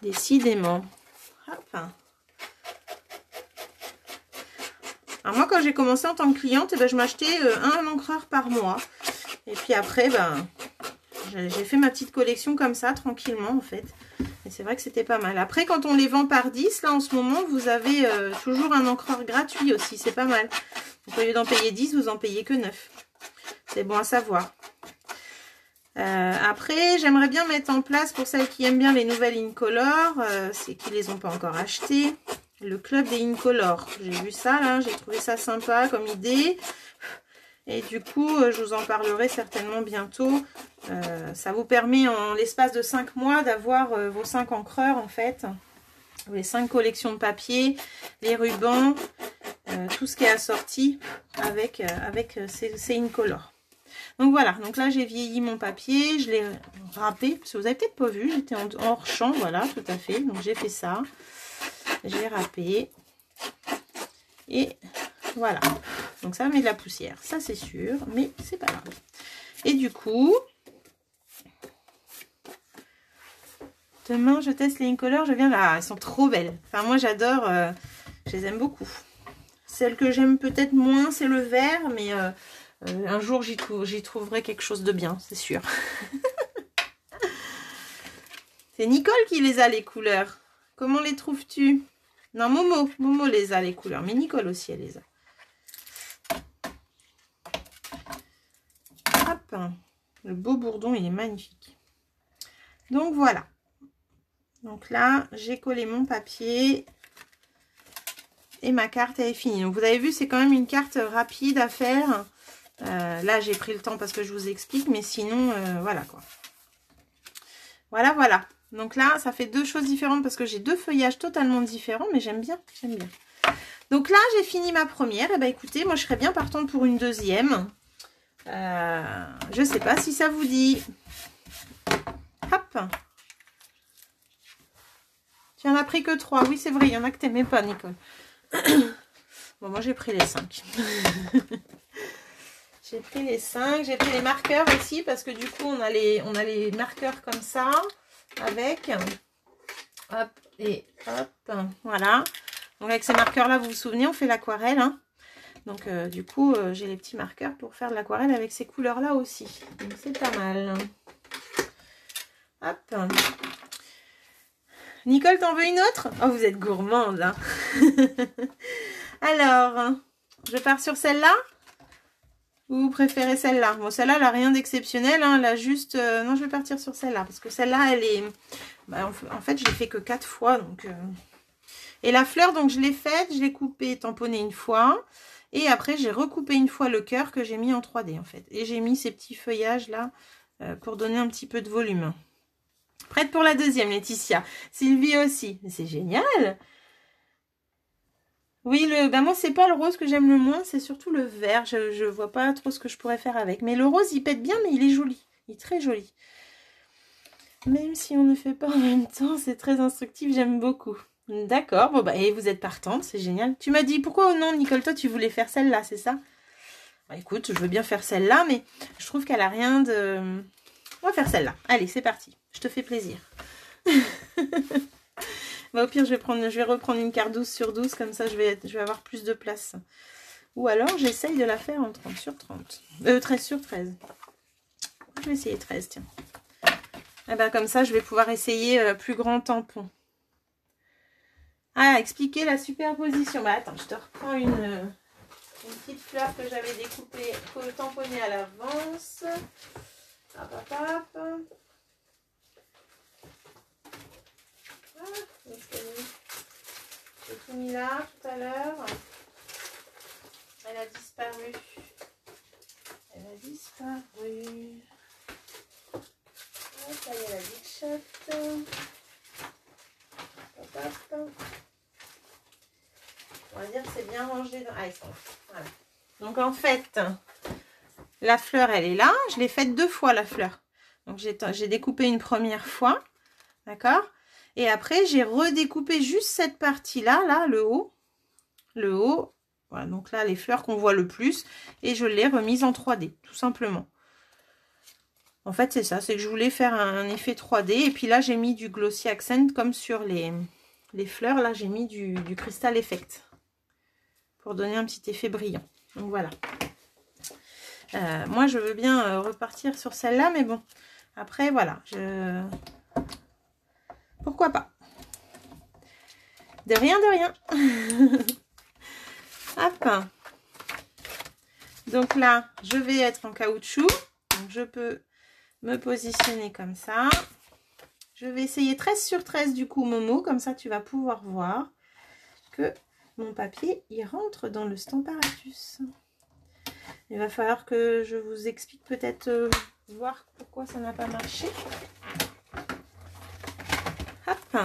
Décidément. Hop. Alors moi, quand j'ai commencé en tant que cliente, eh ben, je m'achetais un encreur par mois. Et puis après, ben, j'ai fait ma petite collection comme ça, tranquillement en fait. Et c'est vrai que c'était pas mal. Après, quand on les vend par 10, là en ce moment, vous avez toujours un encreur gratuit aussi. C'est pas mal. Donc, au lieu d'en payer 10, vous en payez que 9. C'est bon à savoir. Après, j'aimerais bien mettre en place, pour celles qui aiment bien les nouvelles Incolor, c'est qui les ont pas encore achetées, le club des Incolor. J'ai vu ça là, j'ai trouvé ça sympa comme idée. Et du coup, je vous en parlerai certainement bientôt. Ça vous permet en l'espace de 5 mois d'avoir vos 5 encreurs en fait. Les 5 collections de papier, les rubans, tout ce qui est assorti avec ces Incolor. Donc voilà, donc là j'ai vieilli mon papier, je l'ai râpé, parce que vous avez peut-être pas vu, j'étais en hors champ, voilà, tout à fait. Donc j'ai fait ça, j'ai râpé, et voilà. Donc ça met de la poussière, ça c'est sûr, mais c'est pas grave. Et du coup, Demain, je teste les Incolor. Je viens là. Elles sont trop belles. Enfin, moi, j'adore. Je les aime beaucoup. Celle que j'aime peut-être moins, c'est le vert. Mais un jour, j'y trouverai quelque chose de bien, c'est sûr. C'est Nicole qui les a, les couleurs. Comment les trouves-tu? Non, Momo les a, les couleurs. Mais Nicole aussi, elle les a. Hop. Le beau bourdon, il est magnifique. Donc, voilà. Donc là, j'ai collé mon papier. Et ma carte, elle est finie. Donc, vous avez vu, c'est quand même une carte rapide à faire. Là, j'ai pris le temps parce que je vous explique. Mais sinon, voilà, quoi. Voilà, voilà. Donc là, ça fait deux choses différentes parce que j'ai deux feuillages totalement différents. Mais j'aime bien, j'aime bien. Donc là, j'ai fini ma première. Et bah, écoutez, moi, je serais bien partante pour une deuxième. Je sais pas si ça vous dit. Hop. Tu en as pris que 3. Oui, c'est vrai, il y en a que t'aimais pas, Nicole. Bon, moi, j'ai pris les 5. J'ai pris les 5. J'ai pris les marqueurs aussi parce que du coup, on a les marqueurs comme ça. Avec. Hop et hop. Voilà. Donc, avec ces marqueurs-là, vous vous souvenez, on fait l'aquarelle. Hein. Donc, du coup, j'ai les petits marqueurs pour faire de l'aquarelle avec ces couleurs-là aussi. Donc, c'est pas mal. Hop. Nicole, t'en veux une autre? Oh, vous êtes gourmande. Hein. Alors, je pars sur celle-là? Ou vous préférez celle-là? Bon, celle-là, elle n'a rien d'exceptionnel. Hein. Elle a juste... non, je vais partir sur celle-là. Parce que celle-là, elle est... Bah, en fait, je l'ai fait que 4 fois. Donc, Et la fleur, donc, je l'ai faite. Je l'ai coupée, tamponnée une fois. Et après, j'ai recoupé une fois le cœur que j'ai mis en 3D, en fait. Et j'ai mis ces petits feuillages-là pour donner un petit peu de volume. Prête pour la deuxième, Laetitia. Sylvie aussi. C'est génial. Oui, bah moi, c'est pas le rose que j'aime le moins, c'est surtout le vert. Je vois pas trop ce que je pourrais faire avec. Mais le rose, il pète bien, mais il est joli. Il est très joli. Même si on ne fait pas en même temps, c'est très instructif, j'aime beaucoup. D'accord, bon bah, et vous êtes partante, c'est génial. Tu m'as dit, pourquoi non, Nicole, toi, tu voulais faire celle-là, c'est ça? Bah, écoute, je veux bien faire celle-là, mais je trouve qu'elle a rien de... On va faire celle-là. Allez, c'est parti. Je te fais plaisir. Bah, au pire, je vais reprendre une carte 12 sur 12, comme ça, je vais avoir plus de place. Ou alors, j'essaye de la faire en 30 sur 30. 13 sur 13. Je vais essayer 13, tiens. Et ben, comme ça, je vais pouvoir essayer plus grand tampon. Ah, expliquer la superposition. Bah, attends, je te reprends une petite fleur que j'avais découpée, tamponnée à l'avance. Hop, hop, hop. J'ai tout mis là tout à l'heure. Elle a disparu. Elle a disparu. Oh, ça y est, la big shot. Hop, hop. On va dire que c'est bien rangé dans... Ah, ils sont... Voilà. Donc en fait, la fleur, elle est là. Je l'ai faite 2 fois, la fleur. Donc j'ai découpé une première fois. D'accord? Et après, j'ai redécoupé juste cette partie-là, là, le haut. Le haut. Voilà, donc là, les fleurs qu'on voit le plus. Et je l'ai remise en 3D, tout simplement. En fait, c'est ça. C'est que je voulais faire un effet 3D. Et puis là, j'ai mis du Glossy Accent, comme sur les fleurs. Là, j'ai mis du Crystal Effect. Pour donner un petit effet brillant. Donc, voilà. Moi, je veux bien repartir sur celle-là. Mais bon, après, voilà. Pourquoi pas? De rien, de rien. Hop. Donc là, je vais être en caoutchouc. Donc je peux me positionner comme ça. Je vais essayer 13 sur 13 du coup, Momo. Comme ça, tu vas pouvoir voir que mon papier, il rentre dans le Stamparatus. Il va falloir que je vous explique peut-être voir pourquoi ça n'a pas marché. Hop.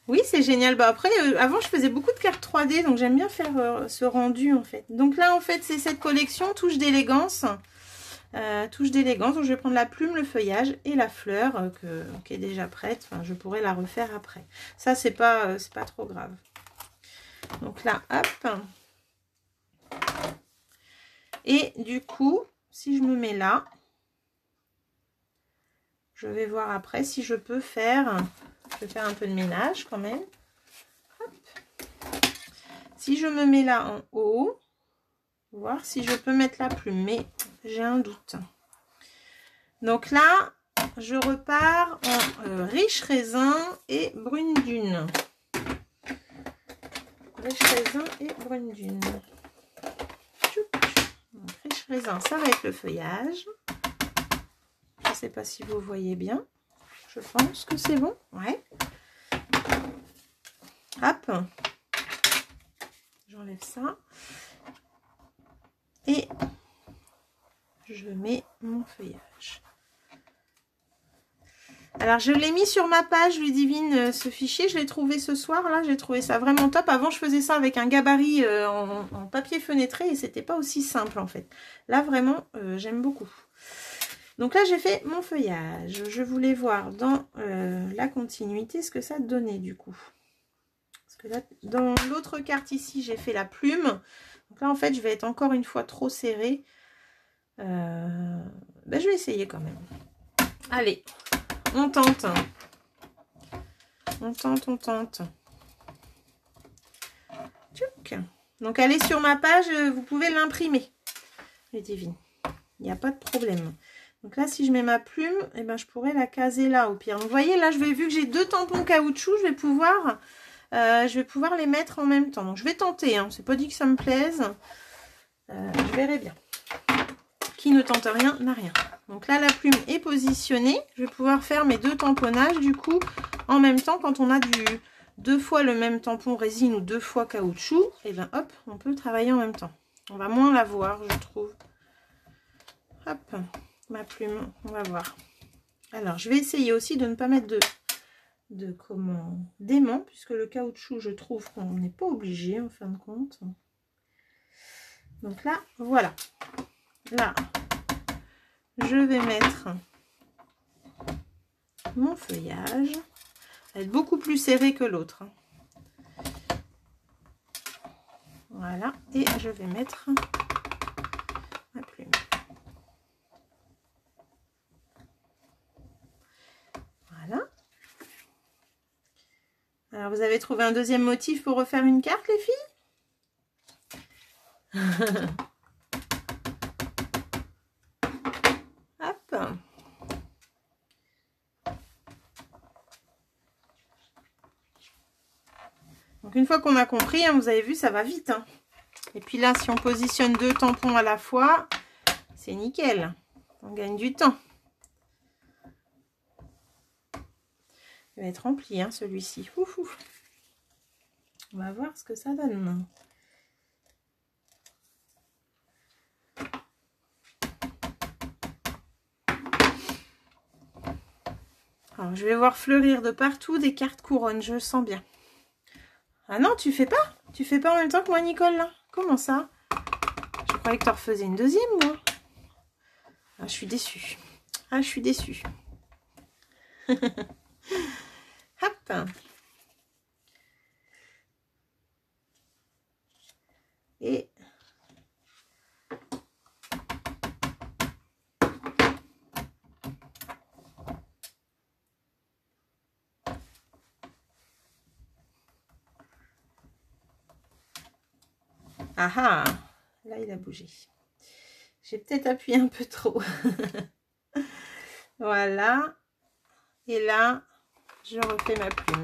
Oui, c'est génial. Bah après, avant, je faisais beaucoup de cartes 3D, donc j'aime bien faire ce rendu, en fait. Donc là, en fait, c'est cette collection Touche d'élégance. Touche d'élégance. Donc, je vais prendre la plume, le feuillage et la fleur qui est déjà prête. Enfin, je pourrais la refaire après. Ça, c'est pas trop grave. Donc là, hop. Et du coup, si je me mets là, Je vais voir après si je peux faire... Je vais faire un peu de ménage quand même. Hop. Si je me mets là en haut, voir si je peux mettre la plume, mais j'ai un doute. Donc là, je repars en riche raisin et brune dune. Riche raisin et brune dune. Donc, riche raisin, ça va être le feuillage. Je ne sais pas si vous voyez bien. Je pense que c'est bon. Ouais. Hop. J'enlève ça. Et je mets mon feuillage. Alors, je l'ai mis sur ma page Ludivine, ce fichier. Je l'ai trouvé ce soir. Là, j'ai trouvé ça vraiment top. Avant, je faisais ça avec un gabarit en papier fenêtré et c'était pas aussi simple, en fait. Là, vraiment, j'aime beaucoup. Donc là, j'ai fait mon feuillage. Je voulais voir dans la continuité ce que ça donnait, du coup. Parce que là, dans l'autre carte ici, j'ai fait la plume. Donc là, en fait, je vais être encore une fois trop serrée. Ben, je vais essayer quand même. Allez. On tente. On tente, on tente. Tchouk. Donc, allez sur ma page, vous pouvez l'imprimer. Ludivine. Il n'y a pas de problème. Donc là, si je mets ma plume, eh ben, je pourrais la caser là au pire. Donc, vous voyez, là, vu que j'ai 2 tampons caoutchouc, je vais pouvoir les mettre en même temps. Donc, je vais tenter. Hein. C'est pas dit que ça me plaise. Je verrai bien. Qui ne tente rien n'a rien. Donc là, la plume est positionnée. Je vais pouvoir faire mes 2 tamponnages du coup en même temps quand on a 2 fois le même tampon résine ou 2 fois caoutchouc. Et bien hop, on peut travailler en même temps. On va moins la voir, je trouve. Hop, ma plume, on va voir. Alors, je vais essayer aussi de ne pas mettre d'aimant, puisque le caoutchouc, je trouve qu'on n'est pas obligé en fin de compte. Donc là, voilà. Là, je vais mettre mon feuillage. Ça va être beaucoup plus serré que l'autre. Voilà. Et je vais mettre ma plume. Voilà. Alors, vous avez trouvé un deuxième motif pour refaire une carte, les filles? Hop. Donc une fois qu'on a compris, hein, vous avez vu, ça va vite. Hein. Et puis là, si on positionne 2 tampons à la fois, c'est nickel. On gagne du temps. Il va être rempli, hein, celui-ci. On va voir ce que ça donne. Alors, je vais voir fleurir de partout des cartes couronnes, je le sens bien. Ah non, tu fais pas? Tu fais pas en même temps que moi, Nicole, là? Comment ça? Je croyais que tu en refaisais une deuxième, moi. Ah, je suis déçue. Ah, je suis déçue. Hop. Et... Ah ah, là il a bougé. J'ai peut-être appuyé un peu trop. Voilà. Et là, je refais ma plume.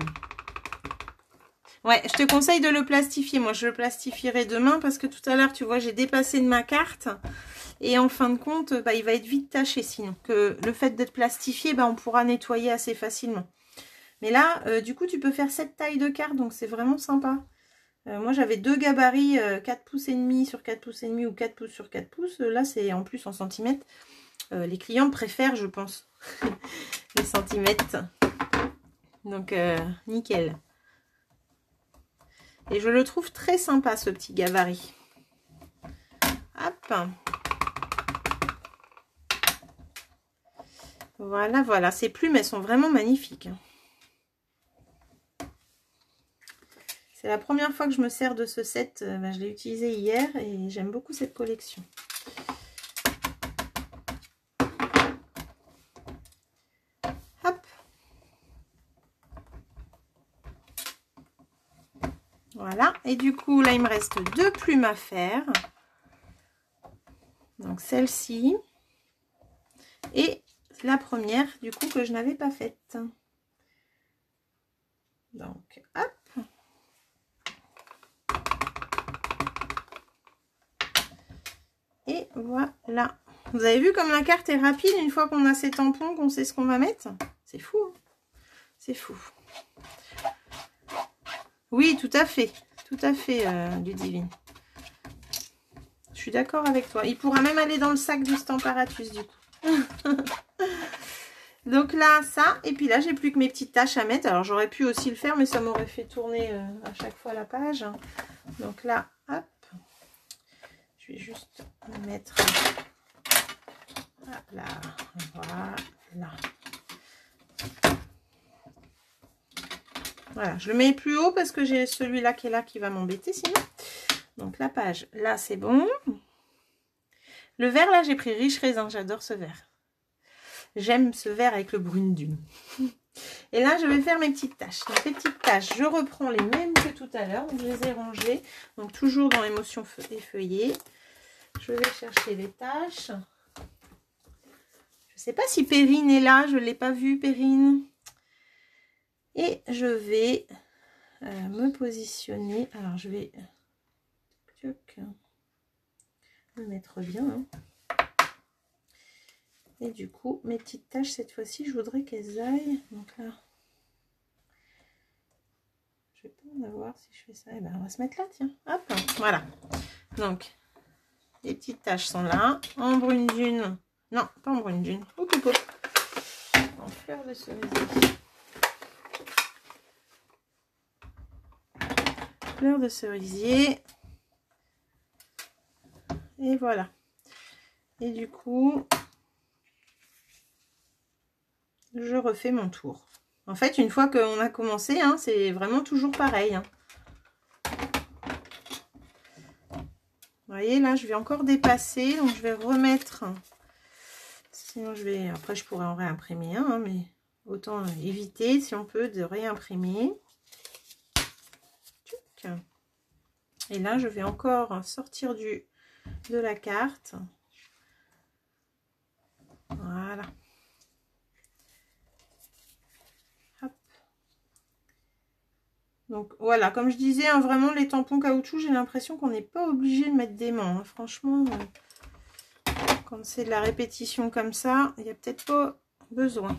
Ouais, je te conseille de le plastifier. Moi, je le plastifierai demain parce que tout à l'heure, tu vois, j'ai dépassé de ma carte. Et en fin de compte, bah, il va être vite taché sinon. Que le fait d'être plastifié, bah, on pourra nettoyer assez facilement. Mais là, du coup, tu peux faire cette taille de carte. Donc, c'est vraiment sympa. Moi, j'avais 2 gabarits 4 pouces et demi sur 4 pouces et demi ou 4 pouces sur 4 pouces. Là, c'est en plus en centimètres. Les clients préfèrent, je pense, les centimètres. Donc, nickel. Et je le trouve très sympa, ce petit gabarit. Hop. Voilà, voilà. Ces plumes, elles sont vraiment magnifiques. C'est la première fois que je me sers de ce set. Je l'ai utilisé hier et j'aime beaucoup cette collection. Et du coup, là, il me reste 2 plumes à faire. Donc, celle-ci. Et la première, du coup, que je n'avais pas faite. Donc, hop. Et voilà. Vous avez vu comme la carte est rapide une fois qu'on a ces tampons, qu'on sait ce qu'on va mettre? C'est fou. Hein, c'est fou. Oui, tout à fait. Tout à fait, Ludivine. Je suis d'accord avec toi. Il pourra même aller dans le sac du Stamparatus, du coup. Donc là, ça. Et puis là, j'ai plus que mes petites tâches à mettre. Alors, j'aurais pu aussi le faire, mais ça m'aurait fait tourner à chaque fois la page. Donc là, hop. Je vais juste mettre... Là, voilà. Voilà, je le mets plus haut parce que j'ai celui-là qui est là qui va m'embêter sinon. Donc la page, là c'est bon. Le vert là, j'ai pris Riche Raisin, j'adore ce vert. J'aime ce vert avec le brune dune. Et là, je vais faire mes petites tâches. Donc les petites tâches, je reprends les mêmes que tout à l'heure. Donc je les ai rangées. Donc toujours dans émotion effeuillée. Je vais chercher les tâches. Je ne sais pas si Perrine est là, je ne l'ai pas vue Perrine. Et je vais me positionner. Alors je vais le mettre bien. Hein. Et du coup, mes petites tâches, cette fois-ci, je voudrais qu'elles aillent. Donc là, je vais pas en avoir si je fais ça. Et ben, on va se mettre là, tiens. Hop, voilà. Donc, les petites tâches sont là. En brune dune. Non, pas en brune dune. Hop, hop, hop. En fleur de cerisier. Fleur de cerisier. Et voilà. Et du coup, je refais mon tour. En fait, une fois qu'on a commencé, hein, c'est vraiment toujours pareil. Hein. Vous voyez, là, je vais encore dépasser. Donc, je vais remettre... Sinon, je vais... Après, je pourrais en réimprimer un, hein, mais autant éviter, si on peut, de réimprimer. Et là, je vais encore sortir de la carte. Voilà. Hop. Donc, voilà, comme je disais, hein, vraiment, les tampons caoutchouc, j'ai l'impression qu'on n'est pas obligé de mettre des mains. Hein. Franchement, quand c'est de la répétition comme ça, il n'y a peut-être pas besoin.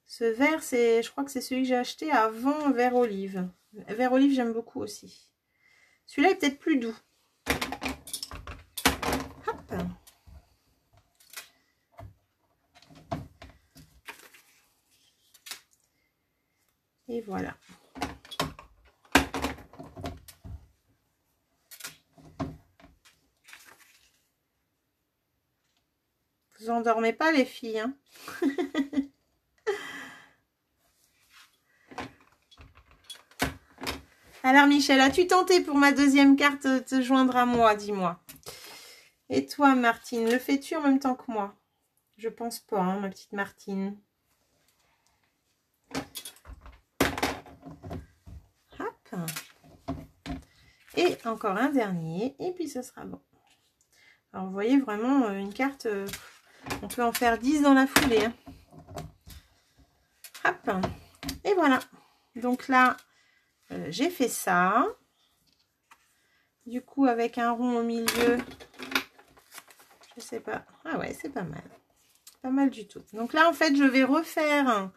Ce vert, je crois que c'est celui que j'ai acheté avant vert olive. Vert olive, j'aime beaucoup aussi. Celui-là est peut-être plus doux. Hop. Et voilà. Vous endormez pas les filles, hein. Alors Michel, as-tu tenté pour ma deuxième carte de te joindre à moi, dis-moi. Et toi Martine, le fais-tu en même temps que moi? Je pense pas, hein, ma petite Martine. Hop. Et encore un dernier, et puis ce sera bon. Alors vous voyez vraiment une carte, on peut en faire 10 dans la foulée. Hein. Hop. Et voilà. Donc là, j'ai fait ça. Du coup, avec un rond au milieu, je sais pas. Ah ouais, c'est pas mal. Pas mal du tout. Donc là, en fait, je vais refaire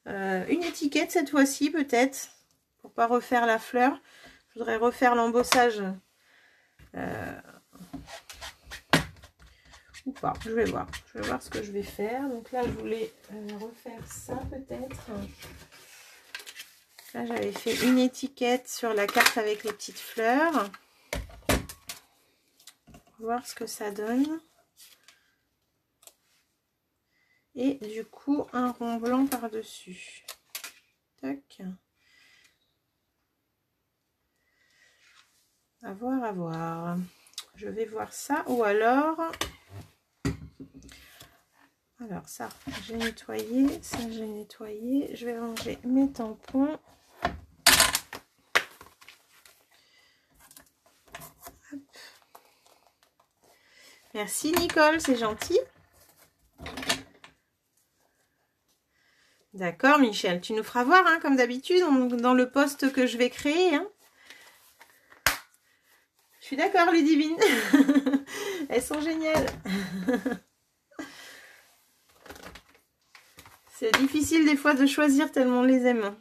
une étiquette cette fois-ci, peut-être. Pour pas refaire la fleur. Je voudrais refaire l'embossage. Ou pas. Je vais voir. Je vais voir ce que je vais faire. Donc là, je voulais refaire ça, peut-être. Là, j'avais fait une étiquette sur la carte avec les petites fleurs. Voir ce que ça donne. Et du coup, un rond blanc par-dessus. Tac. À voir, à voir. Je vais voir ça. Ou alors... Alors ça, j'ai nettoyé. Ça, j'ai nettoyé. Je vais ranger mes tampons. Hop. Merci Nicole, c'est gentil. D'accord Michel, tu nous feras voir hein, comme d'habitude dans le post que je vais créer. Hein. Je suis d'accord Ludivine. Elles sont géniales. C'est difficile des fois de choisir tellement on les aime.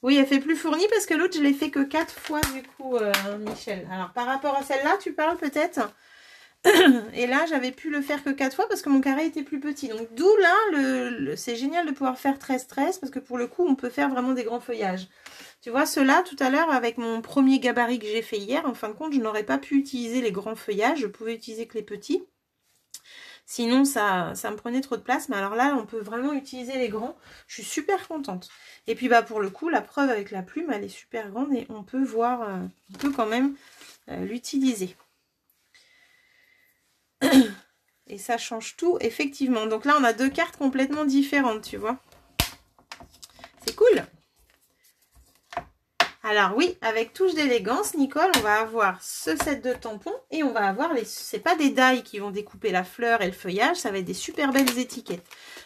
Oui, elle fait plus fournie parce que l'autre, je l'ai fait que 4 fois du coup, Michel. Alors, par rapport à celle-là, tu parles peut-être. Et là, j'avais pu le faire que 4 fois parce que mon carré était plus petit. Donc, d'où là, c'est génial de pouvoir faire 13-13 parce que pour le coup, on peut faire vraiment des grands feuillages. Tu vois, ceux-là, tout à l'heure, avec mon premier gabarit que j'ai fait hier, en fin de compte, je n'aurais pas pu utiliser les grands feuillages. Je pouvais utiliser que les petits. Sinon, ça me prenait trop de place. Mais alors là, on peut vraiment utiliser les grands. Je suis super contente. Et puis, bah, pour le coup, la preuve avec la plume, elle est super grande. Et on peut voir, on peut quand même l'utiliser. Et ça change tout, effectivement. Donc là, on a 2 cartes complètement différentes, tu vois. C'est cool. Alors oui, avec touche d'élégance, Nicole, on va avoir ce set de tampons et on va avoir les... C'est pas des die qui vont découper la fleur et le feuillage, ça va être des super belles étiquettes.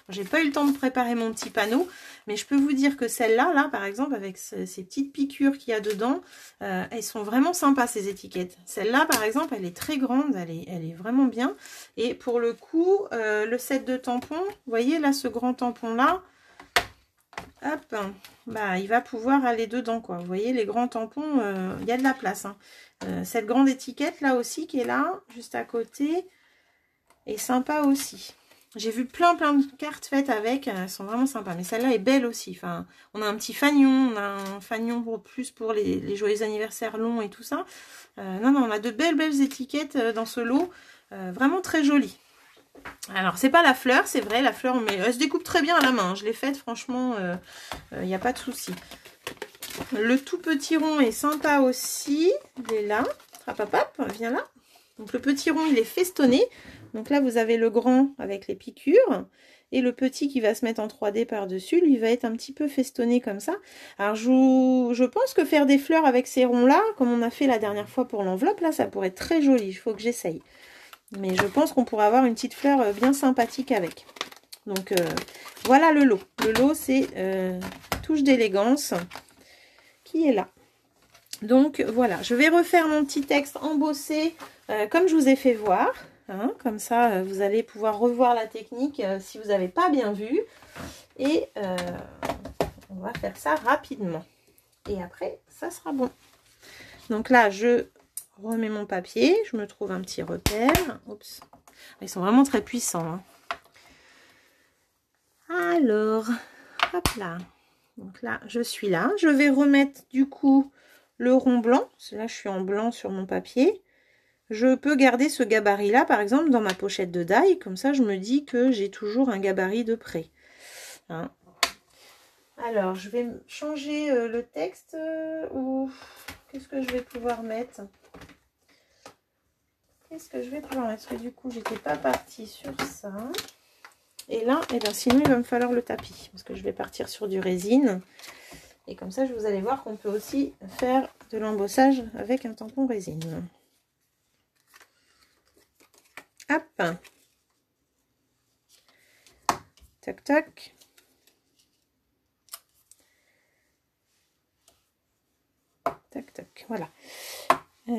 J'ai pas eu le temps de préparer mon petit panneau, mais je peux vous dire que celle-là, là, par exemple, avec ces petites piqûres qu'il y a dedans, elles sont vraiment sympas, ces étiquettes. Celle-là, par exemple, elle est très grande, elle est vraiment bien. Et pour le coup, le set de tampons, vous voyez là, ce grand tampon-là, hop, bah, il va pouvoir aller dedans, quoi. Vous voyez, les grands tampons, il y a de la place. Hein. Cette grande étiquette, là aussi, qui est là, juste à côté, est sympa aussi. J'ai vu plein de cartes faites avec, elles sont vraiment sympas. Mais celle-là est belle aussi. Enfin, on a un petit fanion, on a un fanion pour les joyeux anniversaires longs et tout ça. Non, on a de belles étiquettes dans ce lot. Vraiment très jolies. Alors, c'est pas la fleur, c'est vrai, la fleur, mais elle se découpe très bien à la main. Hein. Je l'ai faite, franchement, il n'y a pas de souci. Le tout petit rond est sympa aussi. Il est là. Hop, hop, hop, viens là. Donc, le petit rond, il est festonné. Donc là, vous avez le grand avec les piqûres. Et le petit qui va se mettre en 3D par-dessus, lui, va être un petit peu festonné comme ça. Alors, je pense que faire des fleurs avec ces ronds-là, comme on a fait la dernière fois pour l'enveloppe, là, ça pourrait être très joli. Il faut que j'essaye. Mais je pense qu'on pourrait avoir une petite fleur bien sympathique avec. Donc, voilà le lot. Le lot, c'est touche d'élégance qui est là. Donc, voilà. Je vais refaire mon petit texte embossé comme je vous ai fait voir. Hein, comme ça, vous allez pouvoir revoir la technique si vous n'avez pas bien vu. Et on va faire ça rapidement. Et après, ça sera bon. Donc là, je remets mon papier. Je me trouve un petit repère. Oups. Ils sont vraiment très puissants. Hein. Alors, hop là. Donc là, je suis là. Je vais remettre du coup le rond blanc. Là, je suis en blanc sur mon papier. Je peux garder ce gabarit-là, par exemple, dans ma pochette de die. Comme ça, je me dis que j'ai toujours un gabarit de près. Hein. Alors, je vais changer le texte. Ou qu'est-ce que je vais pouvoir mettre? Qu'est-ce que je vais pouvoir mettre? Parce que du coup, j'étais pas partie sur ça. Et là, eh bien, sinon, il va me falloir le tapis. Parce que je vais partir sur du résine. Et comme ça, vous allez voir qu'on peut aussi faire de l'embossage avec un tampon résine. Hop. Tac, tac. Tac, tac. Voilà. Je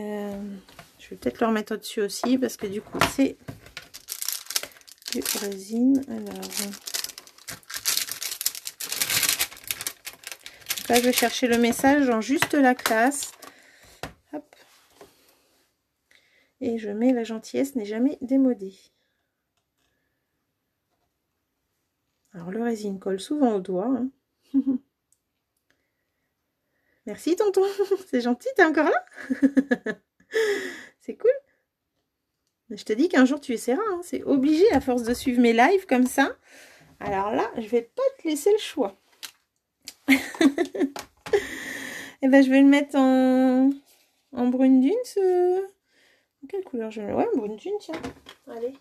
vais peut-être le remettre au-dessus aussi parce que du coup, c'est du résine. Alors, là, je vais chercher le message dans juste la classe. Hop. Et je mets la gentillesse n'est jamais démodée. Alors, le résine colle souvent au doigt. Hein. Merci, tonton. C'est gentil, t'es encore là? C'est cool. Je te dis qu'un jour, tu essaieras. Hein. C'est obligé, à force de suivre mes lives comme ça. Alors là, je vais pas te laisser le choix. Et ben, je vais le mettre en brune dune. Quelle couleur je mets? Ouais, brune dune, tiens. Allez.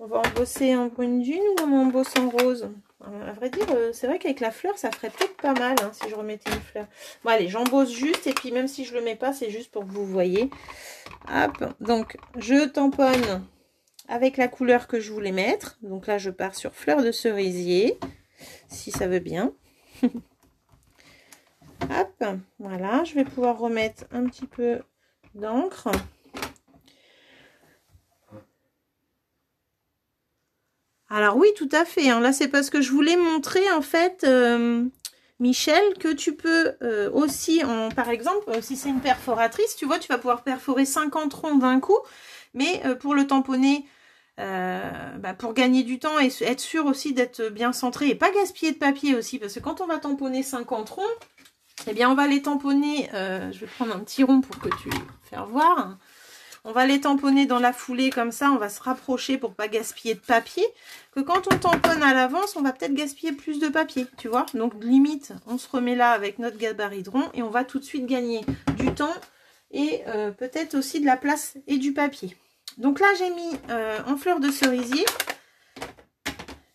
On va embosser en brune dune ou on embosse en rose? À vrai dire, c'est vrai qu'avec la fleur, ça ferait peut-être pas mal hein, si je remettais une fleur. Bon, allez, j'embosse juste. Et puis, même si je le mets pas, c'est juste pour que vous voyez. Hop, donc, je tamponne avec la couleur que je voulais mettre. Donc là, je pars sur fleur de cerisier, si ça veut bien. Hop, voilà, je vais pouvoir remettre un petit peu d'encre. Alors oui, tout à fait. Hein. Là, c'est parce que je voulais montrer, en fait, Michel, que tu peux aussi, par exemple, si c'est une perforatrice, tu vois, tu vas pouvoir perforer 50 ronds d'un coup. Mais pour le tamponner, pour gagner du temps et être sûr aussi d'être bien centré et pas gaspiller de papier aussi. Parce que quand on va tamponner 50 ronds, eh bien, on va les tamponner. Je vais prendre un petit rond pour que tu faire voir. On va les tamponner dans la foulée comme ça, on va se rapprocher pour pas gaspiller de papier. Que quand on tamponne à l'avance, on va peut-être gaspiller plus de papier, tu vois. Donc limite, on se remet là avec notre gabarit de rond et on va tout de suite gagner du temps et peut-être aussi de la place et du papier. Donc là, j'ai mis en fleur de cerisier.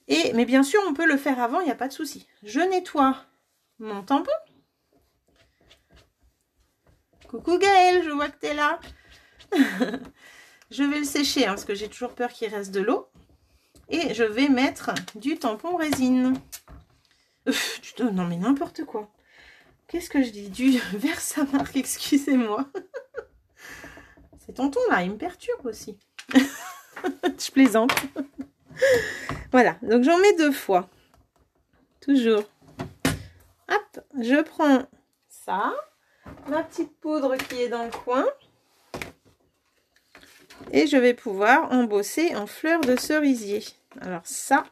Mais bien sûr, on peut le faire avant, il n'y a pas de souci. Je nettoie mon tampon. Coucou Gaëlle, je vois que tu es là. Je vais le sécher hein, parce que j'ai toujours peur qu'il reste de l'eau. Et je vais mettre du tampon résine. Non mais n'importe quoi. Qu'est-ce que je dis? Du Versamark, excusez-moi. C'est tonton là, il me perturbe aussi. Je plaisante. Voilà, donc j'en mets 2 fois. Toujours. Hop, je prends ça. Ma petite poudre qui est dans le coin. Et je vais pouvoir embosser en fleur de cerisier. Alors ça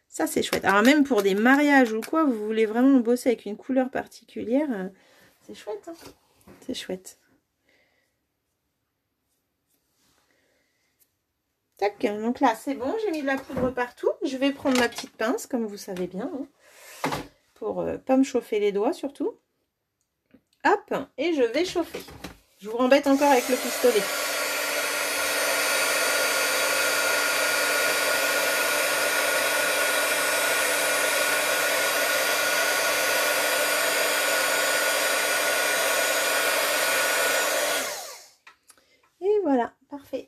c'est chouette. Alors même pour des mariages ou quoi, vous voulez vraiment embosser avec une couleur particulière, c'est chouette. Hein, c'est chouette. Tac, donc là c'est bon, j'ai mis de la poudre partout. Je vais prendre ma petite pince, comme vous savez bien, hein, pour pas me chauffer les doigts surtout. Hop, et je vais chauffer. Je vous embête encore avec le pistolet. Et voilà, parfait.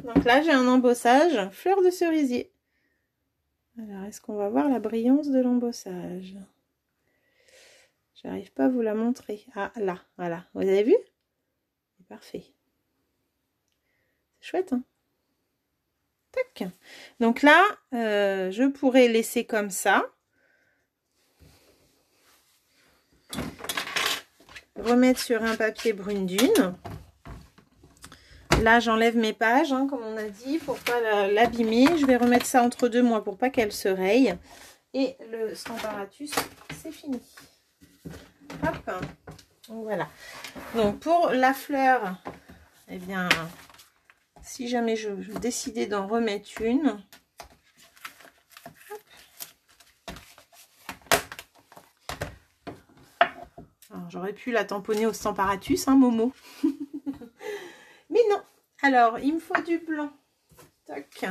Donc là, j'ai un embossage fleur de cerisier. Alors, est-ce qu'on va voir la brillance de l'embossage? J'arrive pas à vous la montrer. Ah, là, voilà. Vous avez vu? C'est parfait. C'est chouette, hein? Tac. Donc là, je pourrais laisser comme ça. Remettre sur un papier brune dune. Là, j'enlève mes pages, hein, comme on a dit, pour pas l'abîmer. Je vais remettre ça entre deux, moi, pour pas qu'elle se raye. Et le Stamparatus, c'est fini. Hop. Donc, voilà. Donc, pour la fleur, eh bien, si jamais je décidais d'en remettre une, j'aurais pu la tamponner au Stamparatus, hein, Momo. Mais non. Alors, il me faut du blanc. Tac.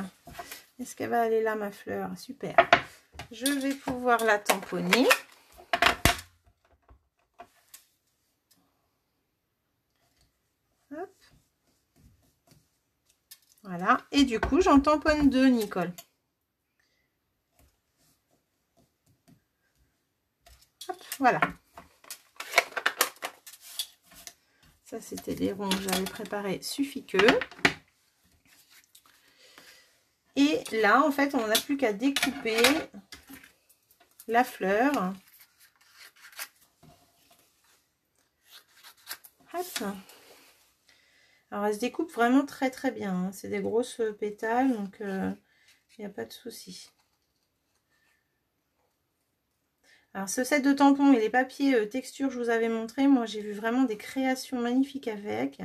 Est-ce qu'elle va aller là, ma fleur? Super. Je vais pouvoir la tamponner. Hop. Voilà. Et du coup, j'en tamponne 2, Nicole. Hop, voilà. Ça, c'était des ronds que j'avais préparés, suffit que. Et là, en fait, on n'a plus qu'à découper la fleur. Hop. Alors, elle se découpe vraiment très très bien. Hein. C'est des grosses pétales, donc il n'y a pas de souci. Alors, ce set de tampons et les papiers texture, je vous avais montré. Moi, j'ai vu vraiment des créations magnifiques avec.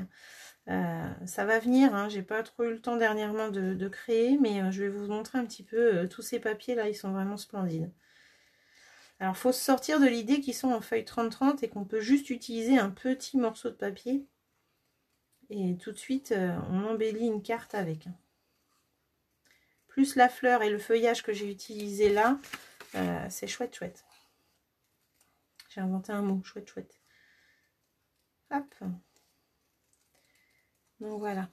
Ça va venir, hein. J'ai pas trop eu le temps dernièrement de créer, mais je vais vous montrer un petit peu tous ces papiers là, ils sont vraiment splendides. Alors il faut se sortir de l'idée qu'ils sont en feuille 30-30 et qu'on peut juste utiliser un petit morceau de papier et tout de suite on embellit une carte avec. plus la fleur et le feuillage que j'ai utilisé là, c'est chouette, chouette. J'ai inventé un mot, chouette, chouette. Hop. Donc voilà.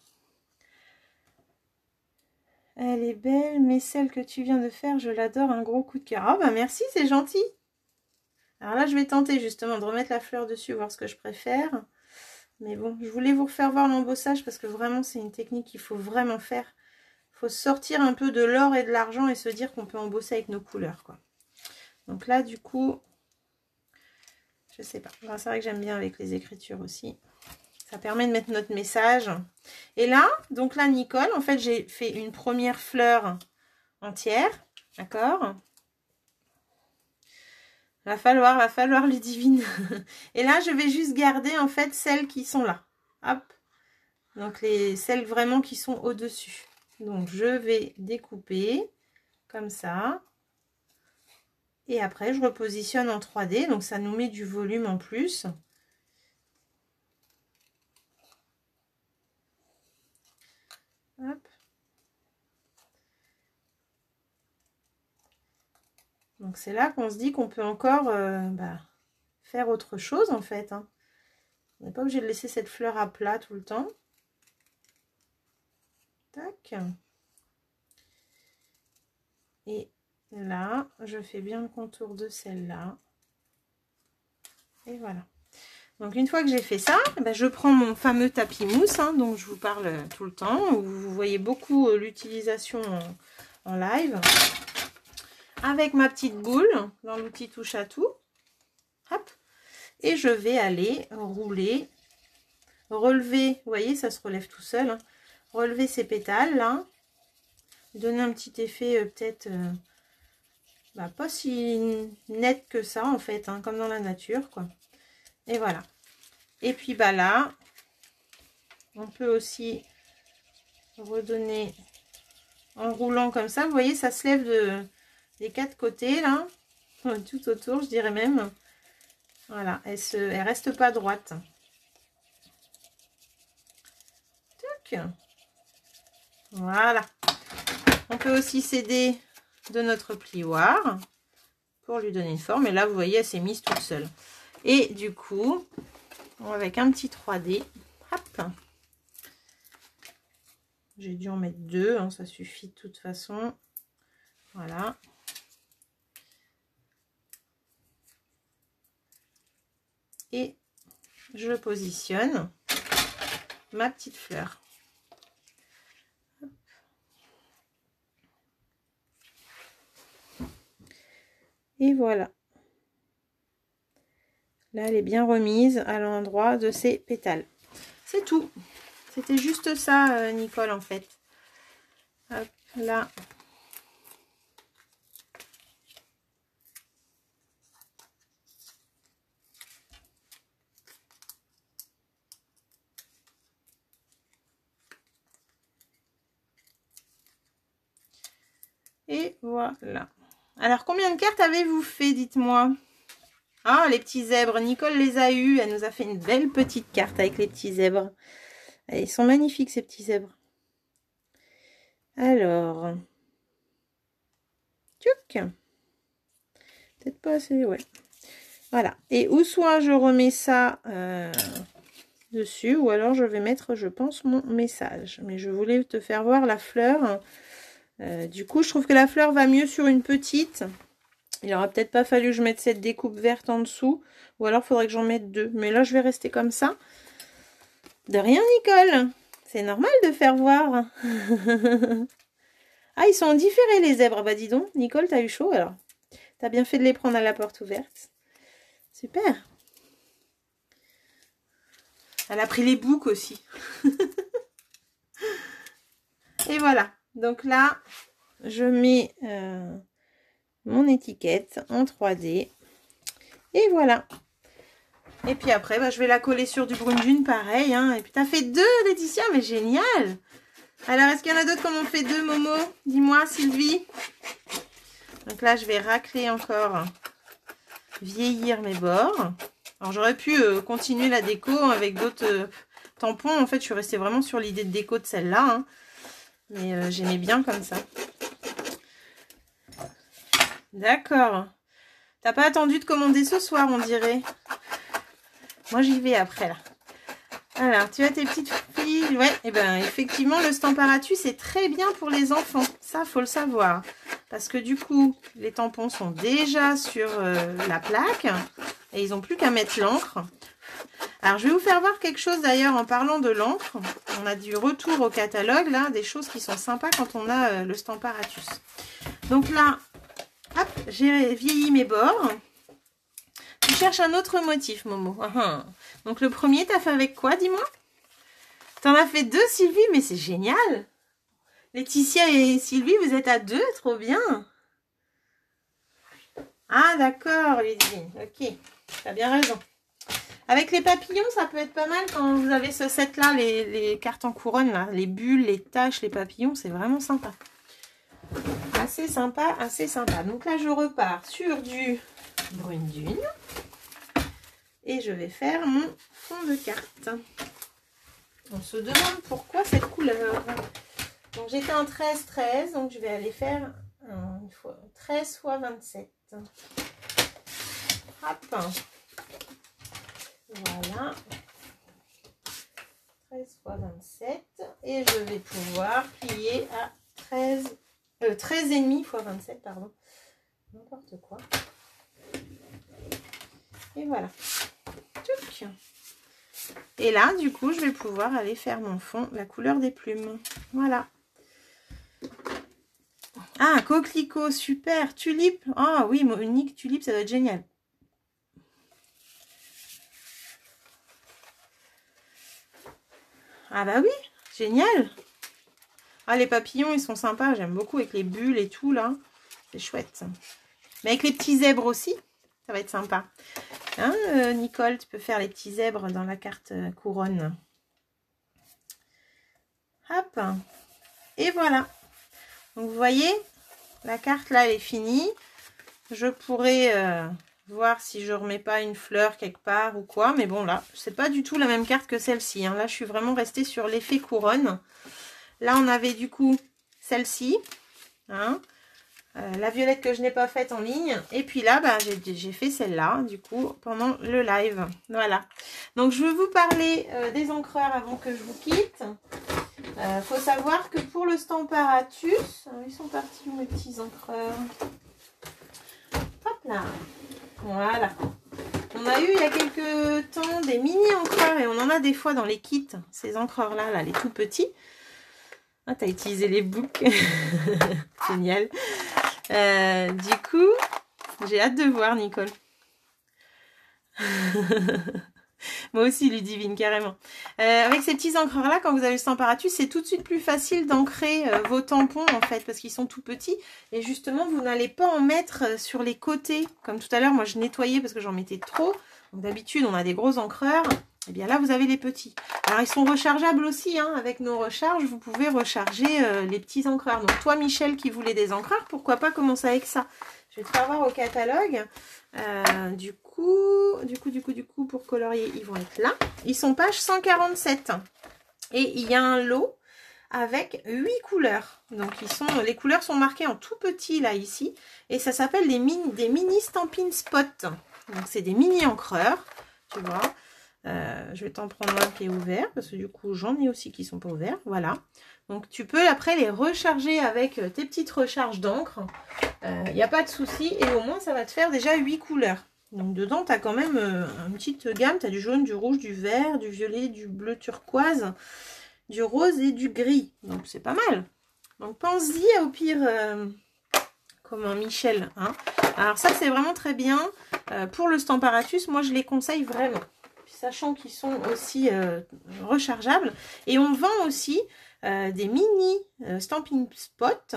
Elle est belle, mais celle que tu viens de faire, je l'adore, un gros coup de cœur. Ah bah merci, c'est gentil. Alors là, je vais tenter justement de remettre la fleur dessus, voir ce que je préfère. Mais bon, je voulais vous refaire voir l'embossage parce que vraiment, c'est une technique qu'il faut vraiment faire. Il faut sortir un peu de l'or et de l'argent et se dire qu'on peut embosser avec nos couleurs, quoi. Donc là, du coup, je sais pas. C'est vrai que j'aime bien avec les écritures aussi. Ça permet de mettre notre message. Et là, donc là, Nicole, en fait, j'ai fait une première fleur entière. D'accord ? Va falloir Ludivine. Et là, je vais juste garder, en fait, celles qui sont là. Hop. Donc, celles vraiment qui sont au-dessus. Donc, je vais découper comme ça. Et après, je repositionne en 3D. Donc, ça nous met du volume en plus. Hop. Donc c'est là qu'on se dit qu'on peut encore faire autre chose en fait. Hein. On n'est pas obligé de laisser cette fleur à plat tout le temps. Tac. Et là, je fais bien le contour de celle-là. Et voilà. Donc une fois que j'ai fait ça, je prends mon fameux tapis mousse, hein, dont je vous parle tout le temps, où vous voyez beaucoup l'utilisation en live. Avec ma petite boule dans l'outil touche à tout. Hop. Et je vais aller rouler, relever, vous voyez, ça se relève tout seul. Hein, relever ces pétales là. Donner un petit effet peut-être pas si net que ça en fait, hein, comme dans la nature quoi. Et voilà. Et puis là, on peut aussi redonner en roulant comme ça. Vous voyez, ça se lève des quatre côtés là, tout autour je dirais même. Voilà, elle reste pas droite. Tac. Voilà. On peut aussi s'aider de notre plioir pour lui donner une forme. Et là, vous voyez, elle s'est mise toute seule. Et du coup, avec un petit 3D, hop. J'ai dû en mettre 2, hein, ça suffit de toute façon. Voilà. Et je positionne ma petite fleur. Et voilà. Là, elle est bien remise à l'endroit de ses pétales. C'est tout. C'était juste ça, Nicole, en fait. Hop, là. Et voilà. Alors, combien de cartes avez-vous fait, dites-moi? Ah, les petits zèbres. Nicole les a eus. Elle nous a fait une belle petite carte avec les petits zèbres. Ils sont magnifiques, ces petits zèbres. Alors. Tchouk. Peut-être pas assez, ouais. Voilà. Et ou soit je remets ça dessus, ou alors je vais mettre, je pense, mon message. Mais je voulais te faire voir la fleur. Du coup, je trouve que la fleur va mieux sur une petite. Il n'aura peut-être pas fallu que je mette cette découpe verte en dessous. Ou alors, il faudrait que j'en mette 2. Mais là, je vais rester comme ça. De rien, Nicole. C'est normal de faire voir. Ah, ils sont en différé, les zèbres. Bah, dis donc, Nicole, t'as eu chaud, alors. T'as bien fait de les prendre à la porte ouverte. Super. Elle a pris les boucs aussi. Et voilà. Donc là, je mets mon étiquette en 3D. Et voilà. Et puis après, je vais la coller sur du brune dune, pareil. Hein. Et puis, t'as fait 2, Laetitia, mais génial. Alors, est-ce qu'il y en a d'autres qui en ont fait 2, Momo? Dis-moi, Sylvie. Donc là, je vais racler encore, vieillir mes bords. Alors, j'aurais pu continuer la déco avec d'autres tampons. En fait, je suis restée vraiment sur l'idée de déco de celle-là. Hein. Mais j'aimais bien comme ça. D'accord. T'as pas attendu de commander ce soir, on dirait. Moi, j'y vais après, là. Alors, tu as tes petites filles. Ouais, et ben effectivement, le Stamparatus est très bien pour les enfants. Ça, faut le savoir. Parce que du coup, les tampons sont déjà sur la plaque. Et ils n'ont plus qu'à mettre l'encre. Alors, je vais vous faire voir quelque chose d'ailleurs en parlant de l'encre. On a du retour au catalogue, là, des choses qui sont sympas quand on a le Stamparatus. Donc là, hop, j'ai vieilli mes bords. Tu cherches un autre motif, Momo. Donc le premier, t'as fait avec quoi, dis-moi? T'en as fait 2, Sylvie, mais c'est génial. Laetitia et Sylvie, vous êtes à 2, trop bien. Ah d'accord, Ludivine, ok, t'as bien raison. Avec les papillons, ça peut être pas mal quand vous avez ce set-là, les cartes en couronne, là, les bulles, les taches, les papillons, c'est vraiment sympa. Assez sympa, assez sympa. Donc là, je repars sur du brune dune. Et je vais faire mon fond de carte. On se demande pourquoi cette couleur. Donc j'étais en 13-13, donc je vais aller faire 13 x 27. Hop. Voilà. 13 x 27. Et je vais pouvoir plier à 13,5 x 27, pardon. N'importe quoi. Et voilà. Et là, du coup, je vais pouvoir aller faire mon fond, la couleur des plumes. Voilà. Ah, coquelicot, super. Tulipe. Ah oui, unique tulipe, ça doit être génial. Ah bah oui, génial. Ah, les papillons, ils sont sympas. J'aime beaucoup avec les bulles et tout, là. C'est chouette. Mais avec les petits zèbres aussi, ça va être sympa. Hein, Nicole, tu peux faire les petits zèbres dans la carte couronne. Hop. Et voilà. Donc, vous voyez, la carte, là, elle est finie. Je pourrais voir si je remets pas une fleur quelque part ou quoi. Mais bon, là, c'est pas du tout la même carte que celle-ci. Hein. Là, je suis vraiment restée sur l'effet couronne. Là, on avait du coup celle-ci. Hein. La violette que je n'ai pas faite en ligne. Et puis là, bah, j'ai fait celle-là, du coup, pendant le live. Voilà. Donc, je vais vous parler des encreurs avant que je vous quitte. Faut savoir que pour le Stamparatus, ils sont partis mes petits encreurs. Hop là. Voilà. On a eu il y a quelques temps des mini encreurs et on en a des fois dans les kits. Ces encreurs-là, là, les tout petits. Ah, t'as utilisé les boucs. Génial. Du coup, j'ai hâte de voir, Nicole. Moi aussi, Ludivine, carrément. Avec ces petits encreurs là, quand vous avez le Stamparatus, c'est tout de suite plus facile d'ancrer vos tampons en fait, parce qu'ils sont tout petits. Et justement, vous n'allez pas en mettre sur les côtés. Comme tout à l'heure, moi je nettoyais parce que j'en mettais trop. Donc d'habitude, on a des gros encreurs. Et bien là, vous avez les petits. Alors, ils sont rechargeables aussi. Hein. Avec nos recharges, vous pouvez recharger les petits encreurs. Donc toi, Michel, qui voulait des encreurs, pourquoi pas commencer avec ça? Je vais te faire voir au catalogue. Du coup, pour colorier, ils vont être là. Ils sont page 147. Et il y a un lot avec 8 couleurs. Donc, les couleurs sont marquées en tout petit, là, ici. Et ça s'appelle des mini Stampin' Spot. Donc, c'est des mini encreurs, tu vois. Je vais t'en prendre un qui est ouvert, parce que du coup, j'en ai aussi qui sont pas ouverts. Voilà. Donc, tu peux après les recharger avec tes petites recharges d'encre. Il n'y a pas de souci. Et au moins, ça va te faire déjà 8 couleurs. Donc, dedans, tu as quand même une petite gamme. Tu as du jaune, du rouge, du vert, du violet, du bleu turquoise, du rose et du gris. Donc, c'est pas mal. Donc, pense-y au pire, comme un Michel. Hein. Alors, ça, c'est vraiment très bien. Pour le Stamparatus, moi, je les conseille vraiment. Sachant qu'ils sont aussi rechargeables. Et on vend aussi des mini Stampin' Spot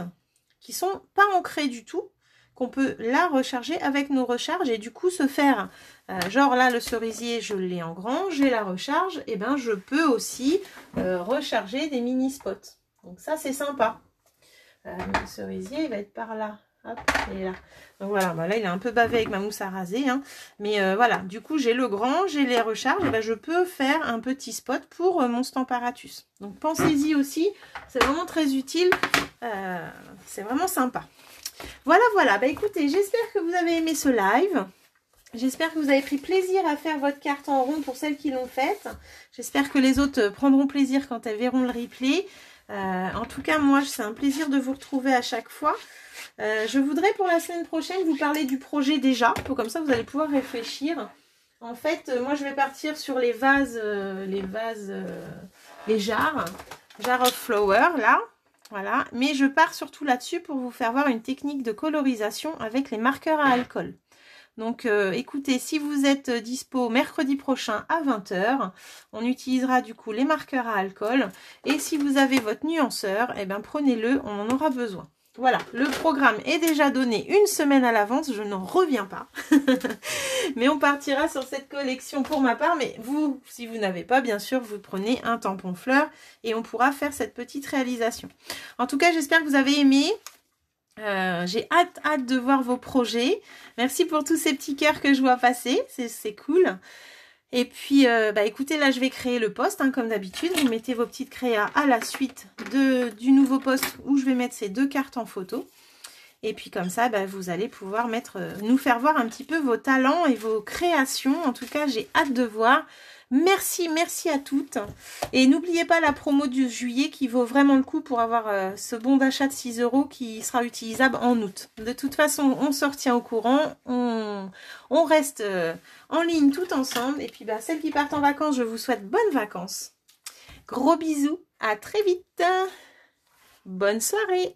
qui sont pas ancrés du tout, qu'on peut là recharger avec nos recharges et du coup se faire, genre là le cerisier je l'ai en grand, j'ai la recharge, et ben je peux aussi recharger des mini spots. Donc ça c'est sympa. Le cerisier il va être par là. Hop, il est là. Donc voilà, bah là il est un peu bavé avec ma mousse à raser. Hein. Mais voilà, du coup j'ai le grand, j'ai les recharges. Et ben, je peux faire un petit spot pour mon Stamparatus. Donc pensez-y aussi, c'est vraiment très utile. C'est vraiment sympa. Voilà, voilà. Bah écoutez, j'espère que vous avez aimé ce live. J'espère que vous avez pris plaisir à faire votre carte en rond pour celles qui l'ont faite. J'espère que les autres prendront plaisir quand elles verront le replay. En tout cas, moi, c'est un plaisir de vous retrouver à chaque fois. Je voudrais pour la semaine prochaine vous parler du projet déjà. Comme ça, vous allez pouvoir réfléchir. En fait, moi, je vais partir sur les vases, les jarres. Jar of Flower, là. Voilà. Mais je pars surtout là-dessus pour vous faire voir une technique de colorisation avec les marqueurs à alcool. Donc, écoutez, si vous êtes dispo mercredi prochain à 20 h, on utilisera du coup les marqueurs à alcool. Et si vous avez votre nuanceur, eh ben, prenez-le, on en aura besoin. Voilà, le programme est déjà donné une semaine à l'avance, je n'en reviens pas. Mais on partira sur cette collection pour ma part. Mais vous, si vous n'avez pas, bien sûr, vous prenez un tampon fleur et on pourra faire cette petite réalisation. En tout cas, j'espère que vous avez aimé. J'ai hâte de voir vos projets. Merci pour tous ces petits cœurs que je vois passer, c'est cool. Et puis, écoutez, là, je vais créer le post, hein, comme d'habitude. Vous mettez vos petites créas à la suite du nouveau post où je vais mettre ces 2 cartes en photo. Et puis, comme ça, vous allez pouvoir nous faire voir un petit peu vos talents et vos créations. En tout cas, j'ai hâte de voir. Merci à toutes. Et n'oubliez pas la promo du juillet qui vaut vraiment le coup pour avoir ce bon d'achat de 6 € qui sera utilisable en août. De toute façon, on se retient au courant. On reste en ligne tout ensemble. Et puis, celles qui partent en vacances, je vous souhaite bonnes vacances. Gros bisous. À très vite. Bonne soirée.